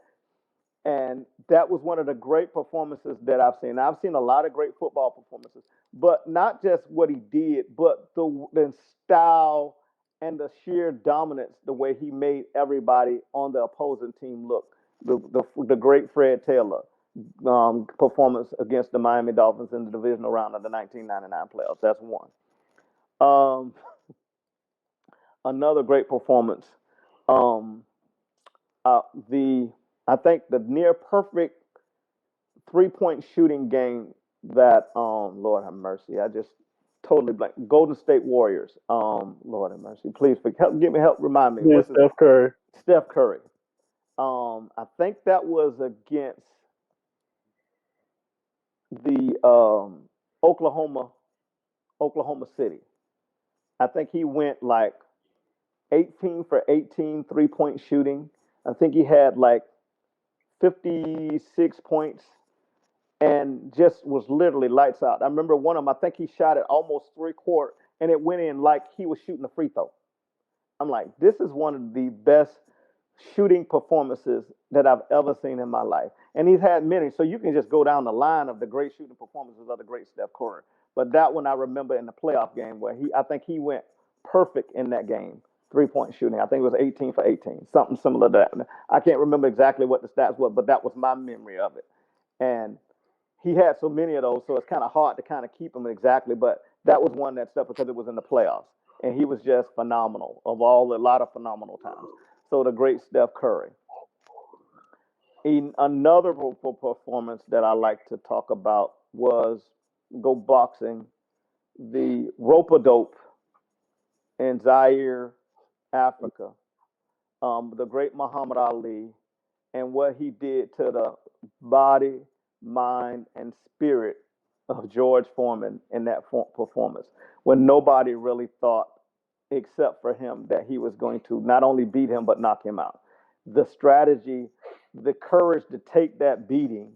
And that was one of the great performances that I've seen. I've seen a lot of great football performances, but not just what he did, but the style and the sheer dominance, the way he made everybody on the opposing team look. The great Fred Taylor performance against the Miami Dolphins in the divisional round of the 1999 playoffs. That's one. Another great performance. I think the near perfect 3-point shooting game that Lord have mercy, I just totally blank. Golden State Warriors. Lord have mercy. Please help remind me. Steph Curry. Steph Curry. I think that was against the Oklahoma Oklahoma City. I think he went like 18 for 18 3-point shooting. I think he had like 56 points and just was literally lights out. I remember one of them, I think he shot it almost three quarter and it went in like he was shooting a free throw. I'm like, this is one of the best shooting performances that I've ever seen in my life. And he's had many, so you can just go down the line of the great shooting performances of the great Steph Curry. But that one I remember in the playoff game where I think he went perfect in that game, 3-point shooting. I think it was 18 for 18, something similar to that. I can't remember exactly what the stats were, but that was my memory of it. And he had so many of those, so it's kind of hard to kind of keep them exactly. But that was one that stuff because it was in the playoffs, and he was just phenomenal. A lot of phenomenal times. So the great Steph Curry. Another performance that I like to talk about was go boxing, the rope a dope in Zaire, Africa. The great Muhammad Ali and what he did to the body, mind, and spirit of George Foreman in that performance, when nobody really thought, except for him, that he was going to not only beat him but knock him out. The strategy, the courage to take that beating,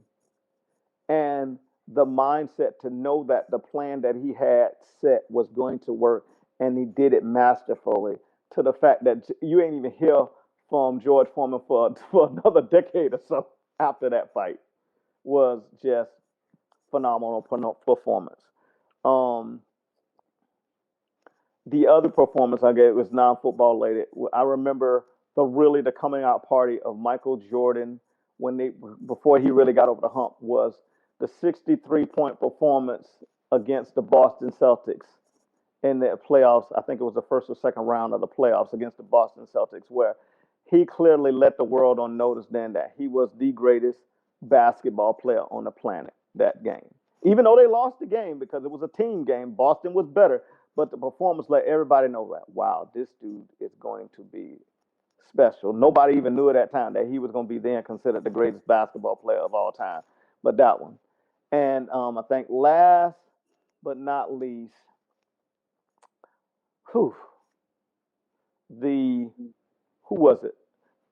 and the mindset to know that the plan that he had set was going to work, and he did it masterfully. To the fact that you ain't even hear from George Foreman for another decade or so after that fight was just phenomenal performance. Um, the other performance I gave was non-football related. I remember the coming out party of Michael Jordan when they before he really got over the hump was the 63-point performance against the Boston Celtics in the playoffs. I think it was the first or second round of the playoffs against the Boston Celtics, where he clearly let the world on notice then that he was the greatest basketball player on the planet that game. Even though they lost the game because it was a team game, Boston was better, but the performance let everybody know that, wow, this dude is going to be special. Nobody even knew at that time that he was going to be then considered the greatest basketball player of all time. But that one. And I think last but not least, whew, the who was it?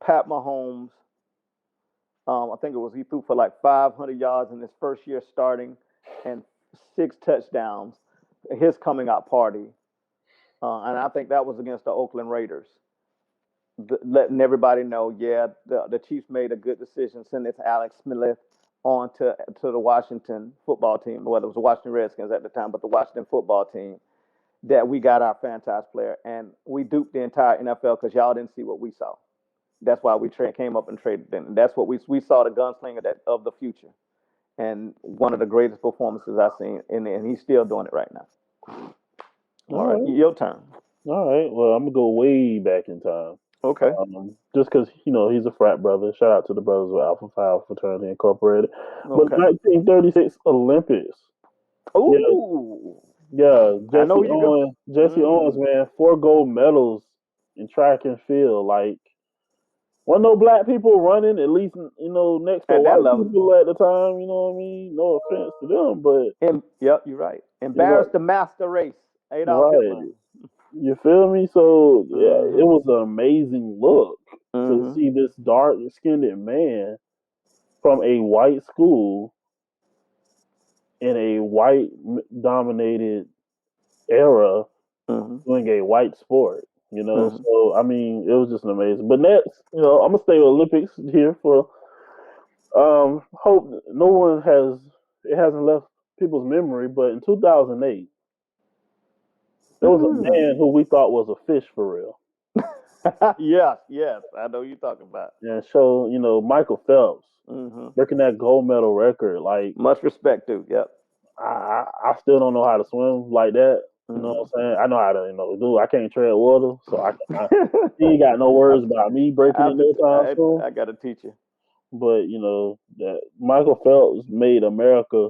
Pat Mahomes. I think it was he threw for like 500 yards in his first year starting, and 6 touchdowns. His coming out party, and I think that was against the Oakland Raiders. Letting everybody know, yeah, the Chiefs made a good decision sending Alex Smith on to the Washington football team, whether it was the Washington Redskins at the time, but the Washington football team, that we got our franchise player, and we duped the entire NFL because y'all didn't see what we saw. That's why we came up and traded them. And that's what we saw the gunslinger of the future, and one of the greatest performances I've seen, and he's still doing it right now. All right, your turn. All right. Well, I'm gonna go way back in time. Okay. Just because he's a frat brother. Shout out to the brothers with Alpha Phi Fraternity Incorporated. Okay. But 1936 Olympics. Ooh. Yeah. I know you go. Jesse Owens, man, 4 gold medals in track and field. Like, wasn't no black people running, at least, next to At that white level. people at the time, you know what I mean? No offense to them, but Yep, you're right. Embarrassed the master race. Adolf Hitler. right. You feel me? So yeah, it Mm-hmm. was an amazing look to Mm-hmm. see this dark skinned man from a white school in a white dominated era Mm-hmm. doing a white sport. Mm-hmm. So I mean, it was just an amazing. But next, I'm gonna stay with Olympics here for hope no one hasn't left people's memory. But in 2008, there was a man who we thought was a fish for real. Yes, I know you're talking about. And so, Michael Phelps Mm-hmm. breaking that gold medal record. Like, Much respect, dude. Yep. I still don't know how to swim like that. You know what I'm saying? I know how to, do. I can't tread water, so he ain't got no words about me breaking it no time soon. I got to teach you. But that Michael Phelps made America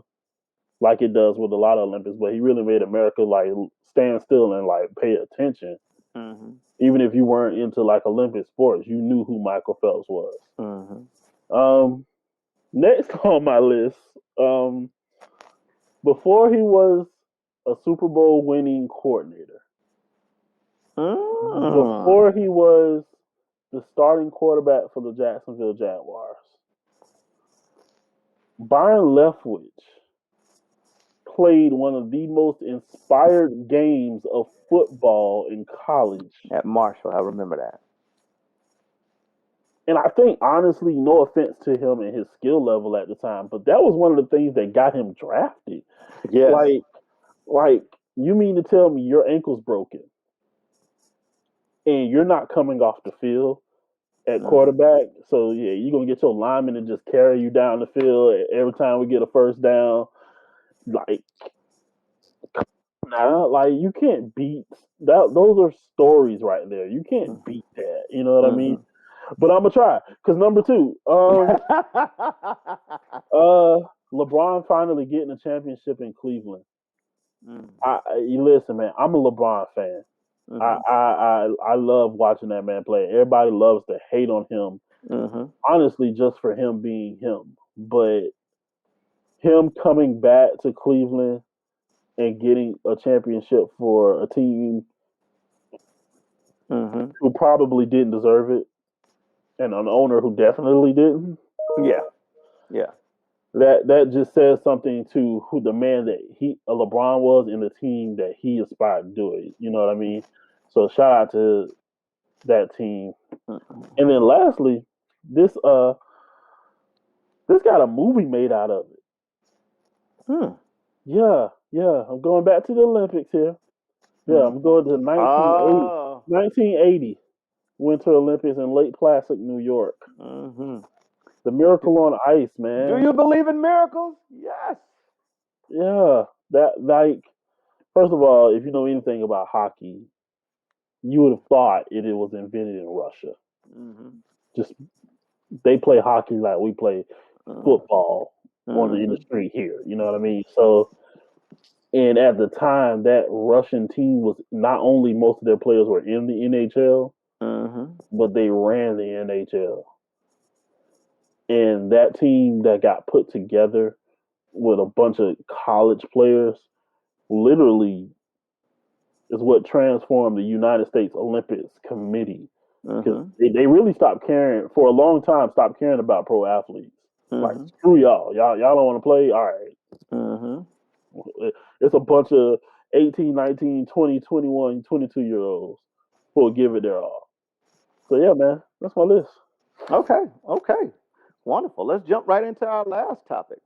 like it does with a lot of Olympics, but he really made America like stand still and like pay attention Mm-hmm. Even if you weren't into like Olympic sports, you knew who Michael Phelps was. Mm-hmm. Next on my list, before he was a Super Bowl winning coordinator, Mm. before he was the starting quarterback for the Jacksonville Jaguars, Byron Leftwich played one of the most inspired games of football in college. At Marshall, I remember that. And I think, honestly, no offense to him and his skill level at the time, but that was one of the things that got him drafted. Yes. Like, you mean to tell me your ankle's broken and you're not coming off the field at quarterback? So, yeah, you're going to get your lineman to just carry you down the field every time we get a first down. Like, nah, like you can't beat that. Those are stories right there. You can't beat that. You know what I mean? But I'm gonna try because number two, LeBron finally getting a championship in Cleveland. You listen, man. I'm a LeBron fan. I love watching that man play. Everybody loves to hate on him, honestly, just for him being him. But him coming back to Cleveland and getting a championship for a team who probably didn't deserve it, and an owner who definitely didn't. Yeah. That just says something to who the man that LeBron was and the team that he aspired to do it. You know what I mean? So shout out to that team. And then lastly, this got a movie made out of it. Yeah. I'm going back to the Olympics here. Yeah, I'm going to 1980 Winter Olympics in Lake Placid, New York. The Miracle on Ice, man. Do you believe in miracles? Yes. Yeah, that like first of all, if you know anything about hockey, you would have thought it was invented in Russia. Just they play hockey like we play football in the street here. You know what I mean? So, and at the time, that Russian team was not only most of their players were in the NHL, but they ran the NHL. And that team that got put together with a bunch of college players literally is what transformed the United States Olympics Committee. Because they really stopped caring, for a long time, stopped caring about pro athletes. Like, screw y'all. Y'all don't want to play? All right. It's a bunch of 18, 19, 20, 21, 22-year-olds who will give it their all. So, yeah, man, that's my list. Okay. Wonderful. Let's jump right into our last topic.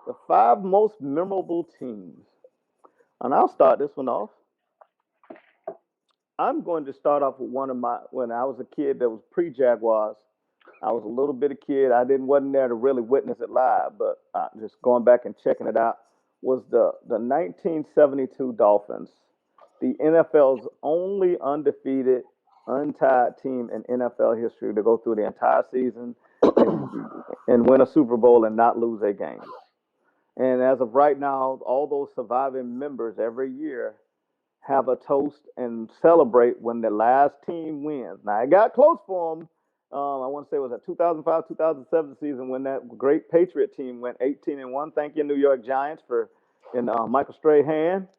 The 5 most memorable teams. And I'll start this one off. I'm going to start off with one of my, when I was a kid that was pre-Jaguars. I was a little bit of kid. I wasn't there to really witness it live, but just going back and checking it out, was the 1972 Dolphins, the NFL's only undefeated, untied team in NFL history to go through the entire season and win a Super Bowl and not lose a game. And as of right now, all those surviving members every year have a toast and celebrate when the last team wins. Now, it got close for them. I want to say it was a 2005, 2007 season when that great Patriot team went 18-1. Thank you, New York Giants, and Michael Strahan,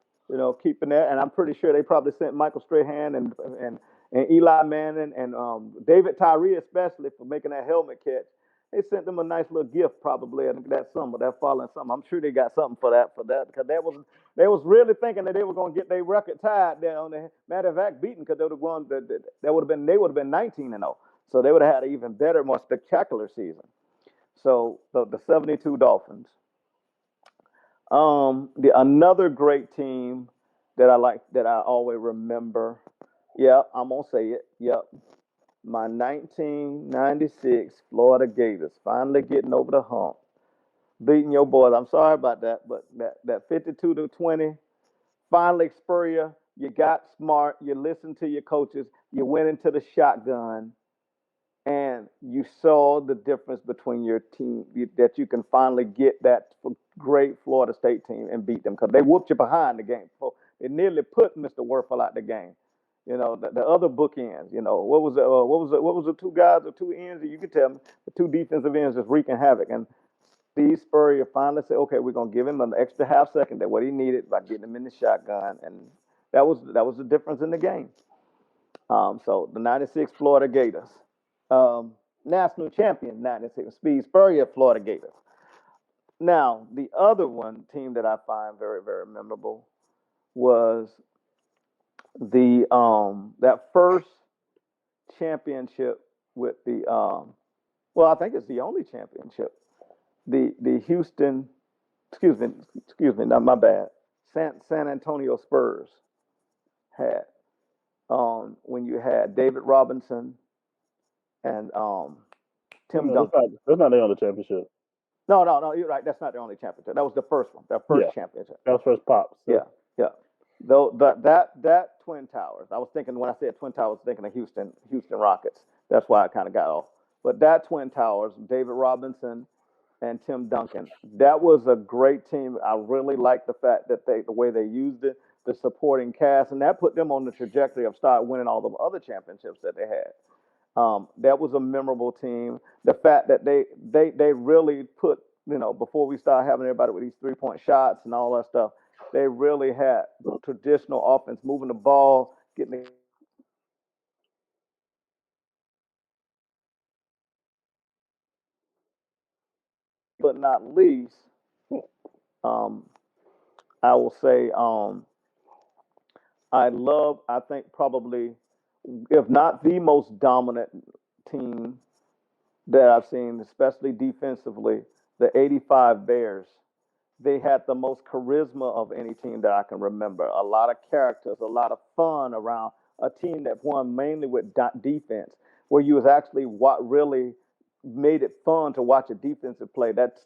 keeping that. And I'm pretty sure they probably sent Michael Strahan and Eli Manning and David Tyree especially for making that helmet catch. They sent them a nice little gift probably that summer, that following summer. I'm sure they got something for that because they was really thinking that they were going to get their record tied there on the matter of fact beaten because they would have won. They would have been 19-0, so they would have had an even better, more spectacular season. So the 72 Dolphins. Another great team that I like that I always remember. Yeah, I'm gonna say it. Yep. My 1996 Florida Gators finally getting over the hump, beating your boys. I'm sorry about that, but that 52-20 finally Spurrier. You got smart. You listened to your coaches. You went into the shotgun, and you saw the difference between your team. That you can finally get that great Florida State team and beat them because they whooped you behind the game. They nearly put Mr. Werfel out the game. The other bookends. What was the two guys, the two ends? You could tell me the two defensive ends just wreaking havoc. And Steve Spurrier finally said, "Okay, we're gonna give him an extra half second that what he needed by getting him in the shotgun," and that was the difference in the game. So the '96 Florida Gators, national champion '96, Steve Spurrier Florida Gators. Now the other one team that I find very very memorable was the that first championship with the well, I think it's the only championship. The Houston, excuse me, not my bad. San Antonio Spurs had when you had David Robinson and Tim No, Duncan. that's not the only championship. No, no, no, you're right. That's not the only championship. That was the first one, the first Yeah, championship. that was first pops. Yeah, So. yeah. Though that Twin Towers, I was thinking when I said Twin Towers, thinking of Houston Rockets. That's why I kind of got off. But that Twin Towers, David Robinson and Tim Duncan, that was a great team. I really liked the fact that the way they used it, the supporting cast, and that put them on the trajectory of start winning all the other championships that they had. That was a memorable team. The fact that they really put, before we start having everybody with these 3-point shots and all that stuff, they really had traditional offense, moving the ball, getting the, but not least, um, I will say, I think probably, if not the most dominant team that I've seen, especially defensively, the '85 Bears. They had the most charisma of any team that I can remember. A lot of characters, a lot of fun around a team that won mainly with defense, where you was actually what really made it fun to watch a defensive play. That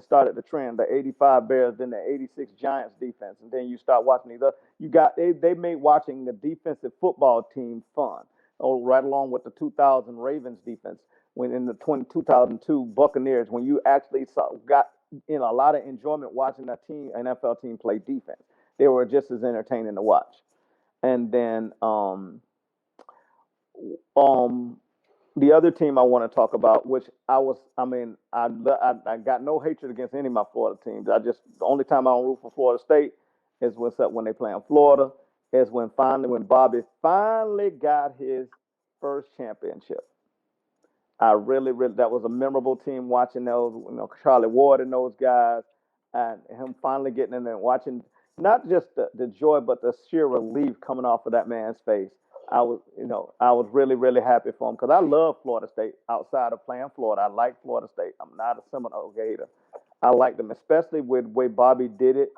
started the trend. The '85 Bears, then the '86 Giants defense, and then you start watching these. You got they made watching the defensive football team fun. Oh, right along with the 2000 Ravens defense when in the 2002 Buccaneers, when you actually got a lot of enjoyment watching that team, NFL team play defense. They were just as entertaining to watch. And then um, the other team I want to talk about, which I got no hatred against any of my Florida teams. The only time I don't root for Florida State is when they play in Florida. Is when Bobby finally got his first championship. I really, really, that was a memorable team watching those, Charlie Ward and those guys, and him finally getting in there and watching not just the joy, but the sheer relief coming off of that man's face. I was really, really happy for him because I love Florida State outside of playing Florida. I like Florida State. I'm not a Seminole Gator. I like them, especially with the way Bobby did it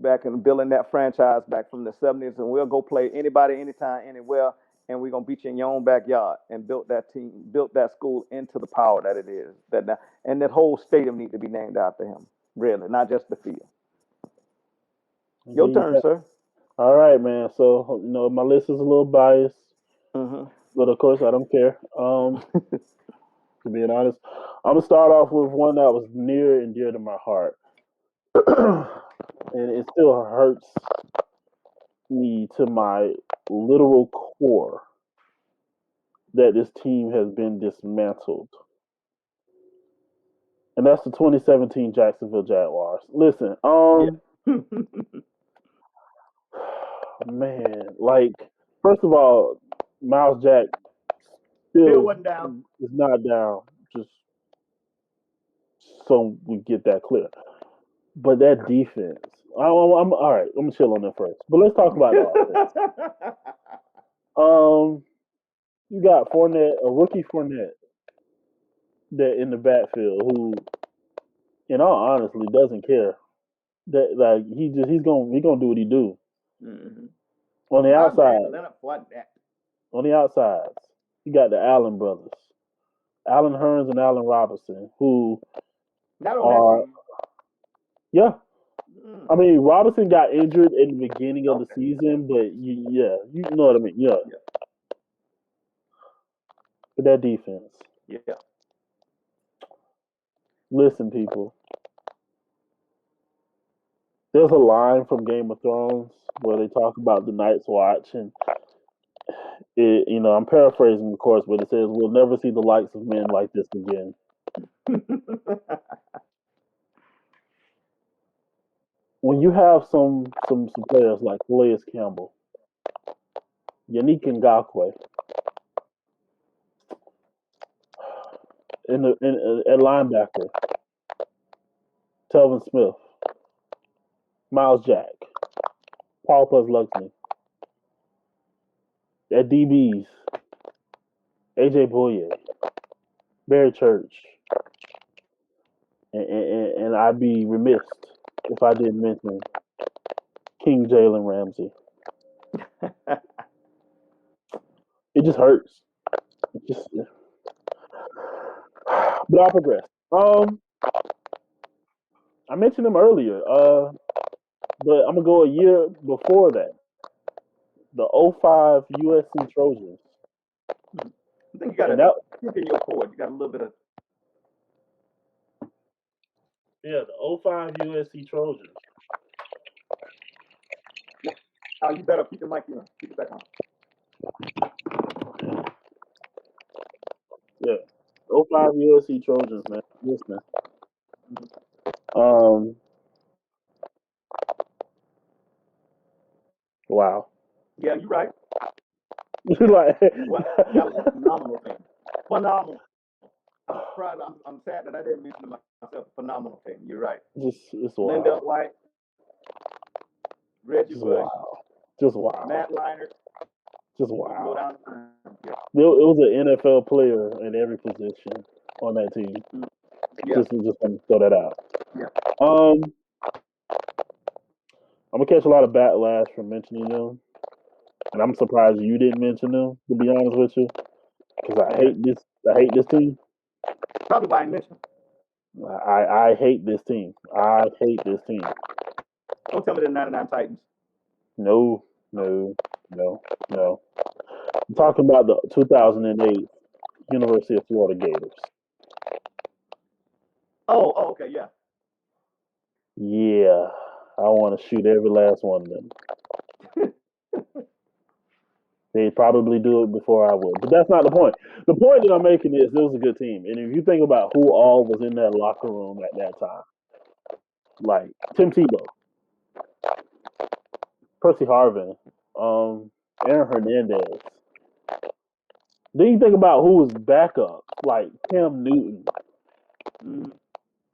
back in building that franchise back from the '70s, and we'll go play anybody, anytime, anywhere, and we're gonna beat you in your own backyard. And built that team, built that school into the power that it is. And that whole stadium need to be named after him. Really, not just the field. Your turn, sir. All right, man. So my list is a little biased, Hmm. but of course I don't care. To be honest, I'm gonna start off with one that was near and dear to my heart, and it still hurts me to my literal core that this team has been dismantled, and that's the 2017 Jacksonville Jaguars. Listen, Yeah. man, like first of all, Miles Jack Still still wasn't down. is not down. Just so we get that clear. But that defense, I'm all right. I'm gonna chill on that first. But let's talk about the offense. You got Fournette, a rookie Fournette, that in the backfield who, in all honesty, doesn't care. That like he's gonna do what he do Hmm. on the My outside. man, Leonard Fournette. On the outsides, you got the Allen brothers, Allen Hearns and Allen Robinson, who Not on that are team. yeah. Mm. I mean, Robinson got injured in the beginning of the Okay. season, but you know what I mean. Yeah, Yeah. but that defense. Yeah. Listen, people. There's a line from Game of Thrones where they talk about the Night's Watch, and I'm paraphrasing, of course, but it says we'll never see the likes of men like this again. When you have some players like Calais Campbell, Yannick Ngakwe, at linebacker, Telvin Smith, Miles Jack, Paul Puzluxny, at DBs, AJ Bouye, Barry Church, and I'd be remiss if I didn't mention King Jalen Ramsey. It just hurts. But I'll progress. I mentioned him earlier, but I'm gonna go a year before that. The '05 USC Trojans. I think you got And to keep in your cord. You got a little bit of. Yeah, the '05 USC Trojans. Oh, you better keep the mic on. Keep it back on. Yeah, '05 USC Trojans, man. Listen. Wow. Yeah, you're right. Like, Well, that was a phenomenal thing. Phenomenal. I'm proud. I'm sad that I didn't mention myself. Phenomenal thing. You're right. it's Linda wild. White, Reggie Just Bush, wow. Just wow. Matt Leinart. Just Go wow. down. Yeah. It was an NFL player in every position on that team. Yeah. Just gonna throw that out. Yeah. I'm gonna catch a lot of backlash for mentioning them, and I'm surprised you didn't mention them. To be honest with you, because I hate this team. Probably why I mentioned. I hate this team. I hate this team. Don't tell me the 99 Titans. No. I'm talking about the 2008 University of Florida Gators. Oh, okay, yeah. Yeah, I want to shoot every last one of them. They'd probably do it before I would, but that's not the point. The point that I'm making is it was a good team, and if you think about who all was in that locker room at that time, like Tim Tebow, Percy Harvin, Aaron Hernandez. Then you think about who was backup, like Cam Newton,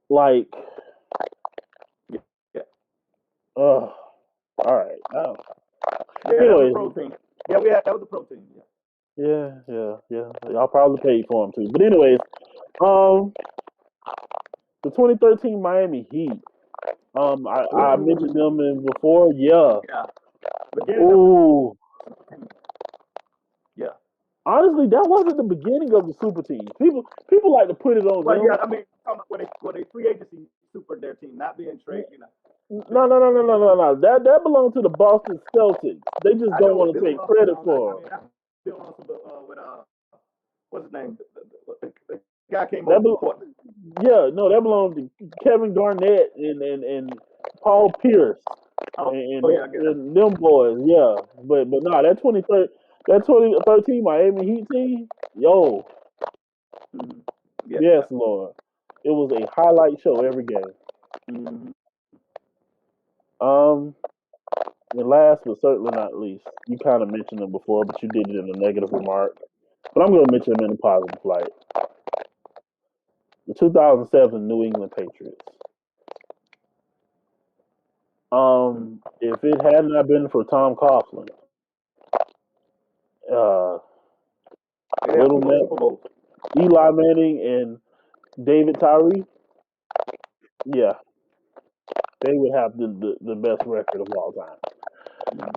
like, all right. Yeah, Anyways, that was a pro team. Yeah, that was a pro team. Yeah. Y'all probably paid for them too. But anyways, the 2013 Miami Heat. I mentioned them before. Yeah. Ooh. Yeah. Honestly, that wasn't the beginning of the super team. People like to put it on them. Yeah, I mean, were they free agency super their team, not being traded, No. That belonged to the Boston Celtics. They just don't want to take credit for it. What's his name? The guy came over the court. Yeah, no, that belonged to Kevin Garnett and Paul Pierce and them boys. Yeah, but no, that 2013 Miami Heat team, yo, yes, Lord, it was a highlight show every game. And last but certainly not least, you kind of mentioned them before, but you did it in a negative remark. But I'm going to mention them in a positive light. The 2007 New England Patriots. If it had not been for Tom Coughlin, Little Matt, Eli Manning, and David Tyree, yeah, they would have the best record of all time.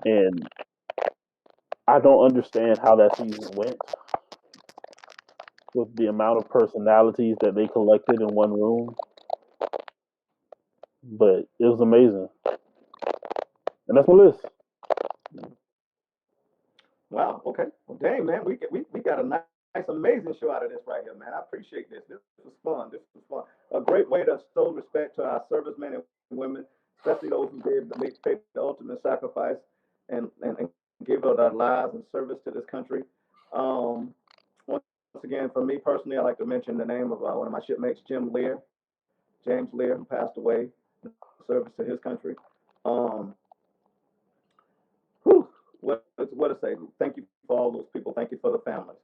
And I don't understand how that season went with the amount of personalities that they collected in one room. But it was amazing. And that's my list. Wow. Okay. Well, dang, man, we got a nice, amazing show out of this right here, man. I appreciate this. This was fun. A great way to show respect to our servicemen and women, especially those who pay the ultimate sacrifice and give of their lives and service to this country. Once again, for me personally, I like to mention the name of one of my shipmates, James Lear, who passed away in service to his country. Um, whew, what a say. Thank you for all those people. Thank you for the families.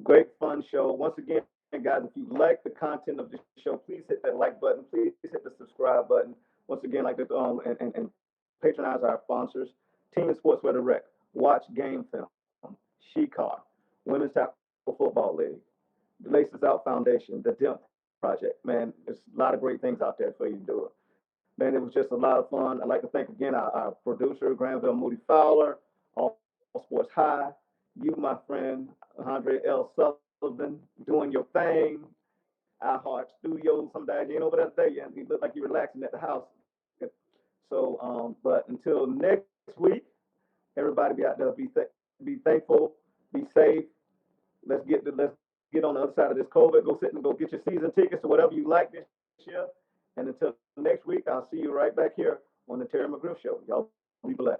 Great fun show. Once again, guys, if you like the content of this show, please hit that like button. Please hit the subscribe button. Once again, like this, and patronize our sponsors. Team Sportswear Direct, Watch Game Film, She-Car, Women's Tackle Football League, the Laces Out Foundation, the DIMP Project. Man, there's a lot of great things out there for you to do it. Man, it was just a lot of fun. I'd like to thank again our producer, Granville Moody Fowler, All Sports High, you, my friend, Andre L. Sullivan, doing your thing. I Heart Studios. Some days you ain't over that day, and you look like you're relaxing at the house. So, but until next week, everybody be out there, be thankful, be safe. Let's get on the other side of this COVID. Go sit and go get your season tickets or whatever you like this year. And until next week, I'll see you right back here on the Terry McGriff Show. Y'all be blessed.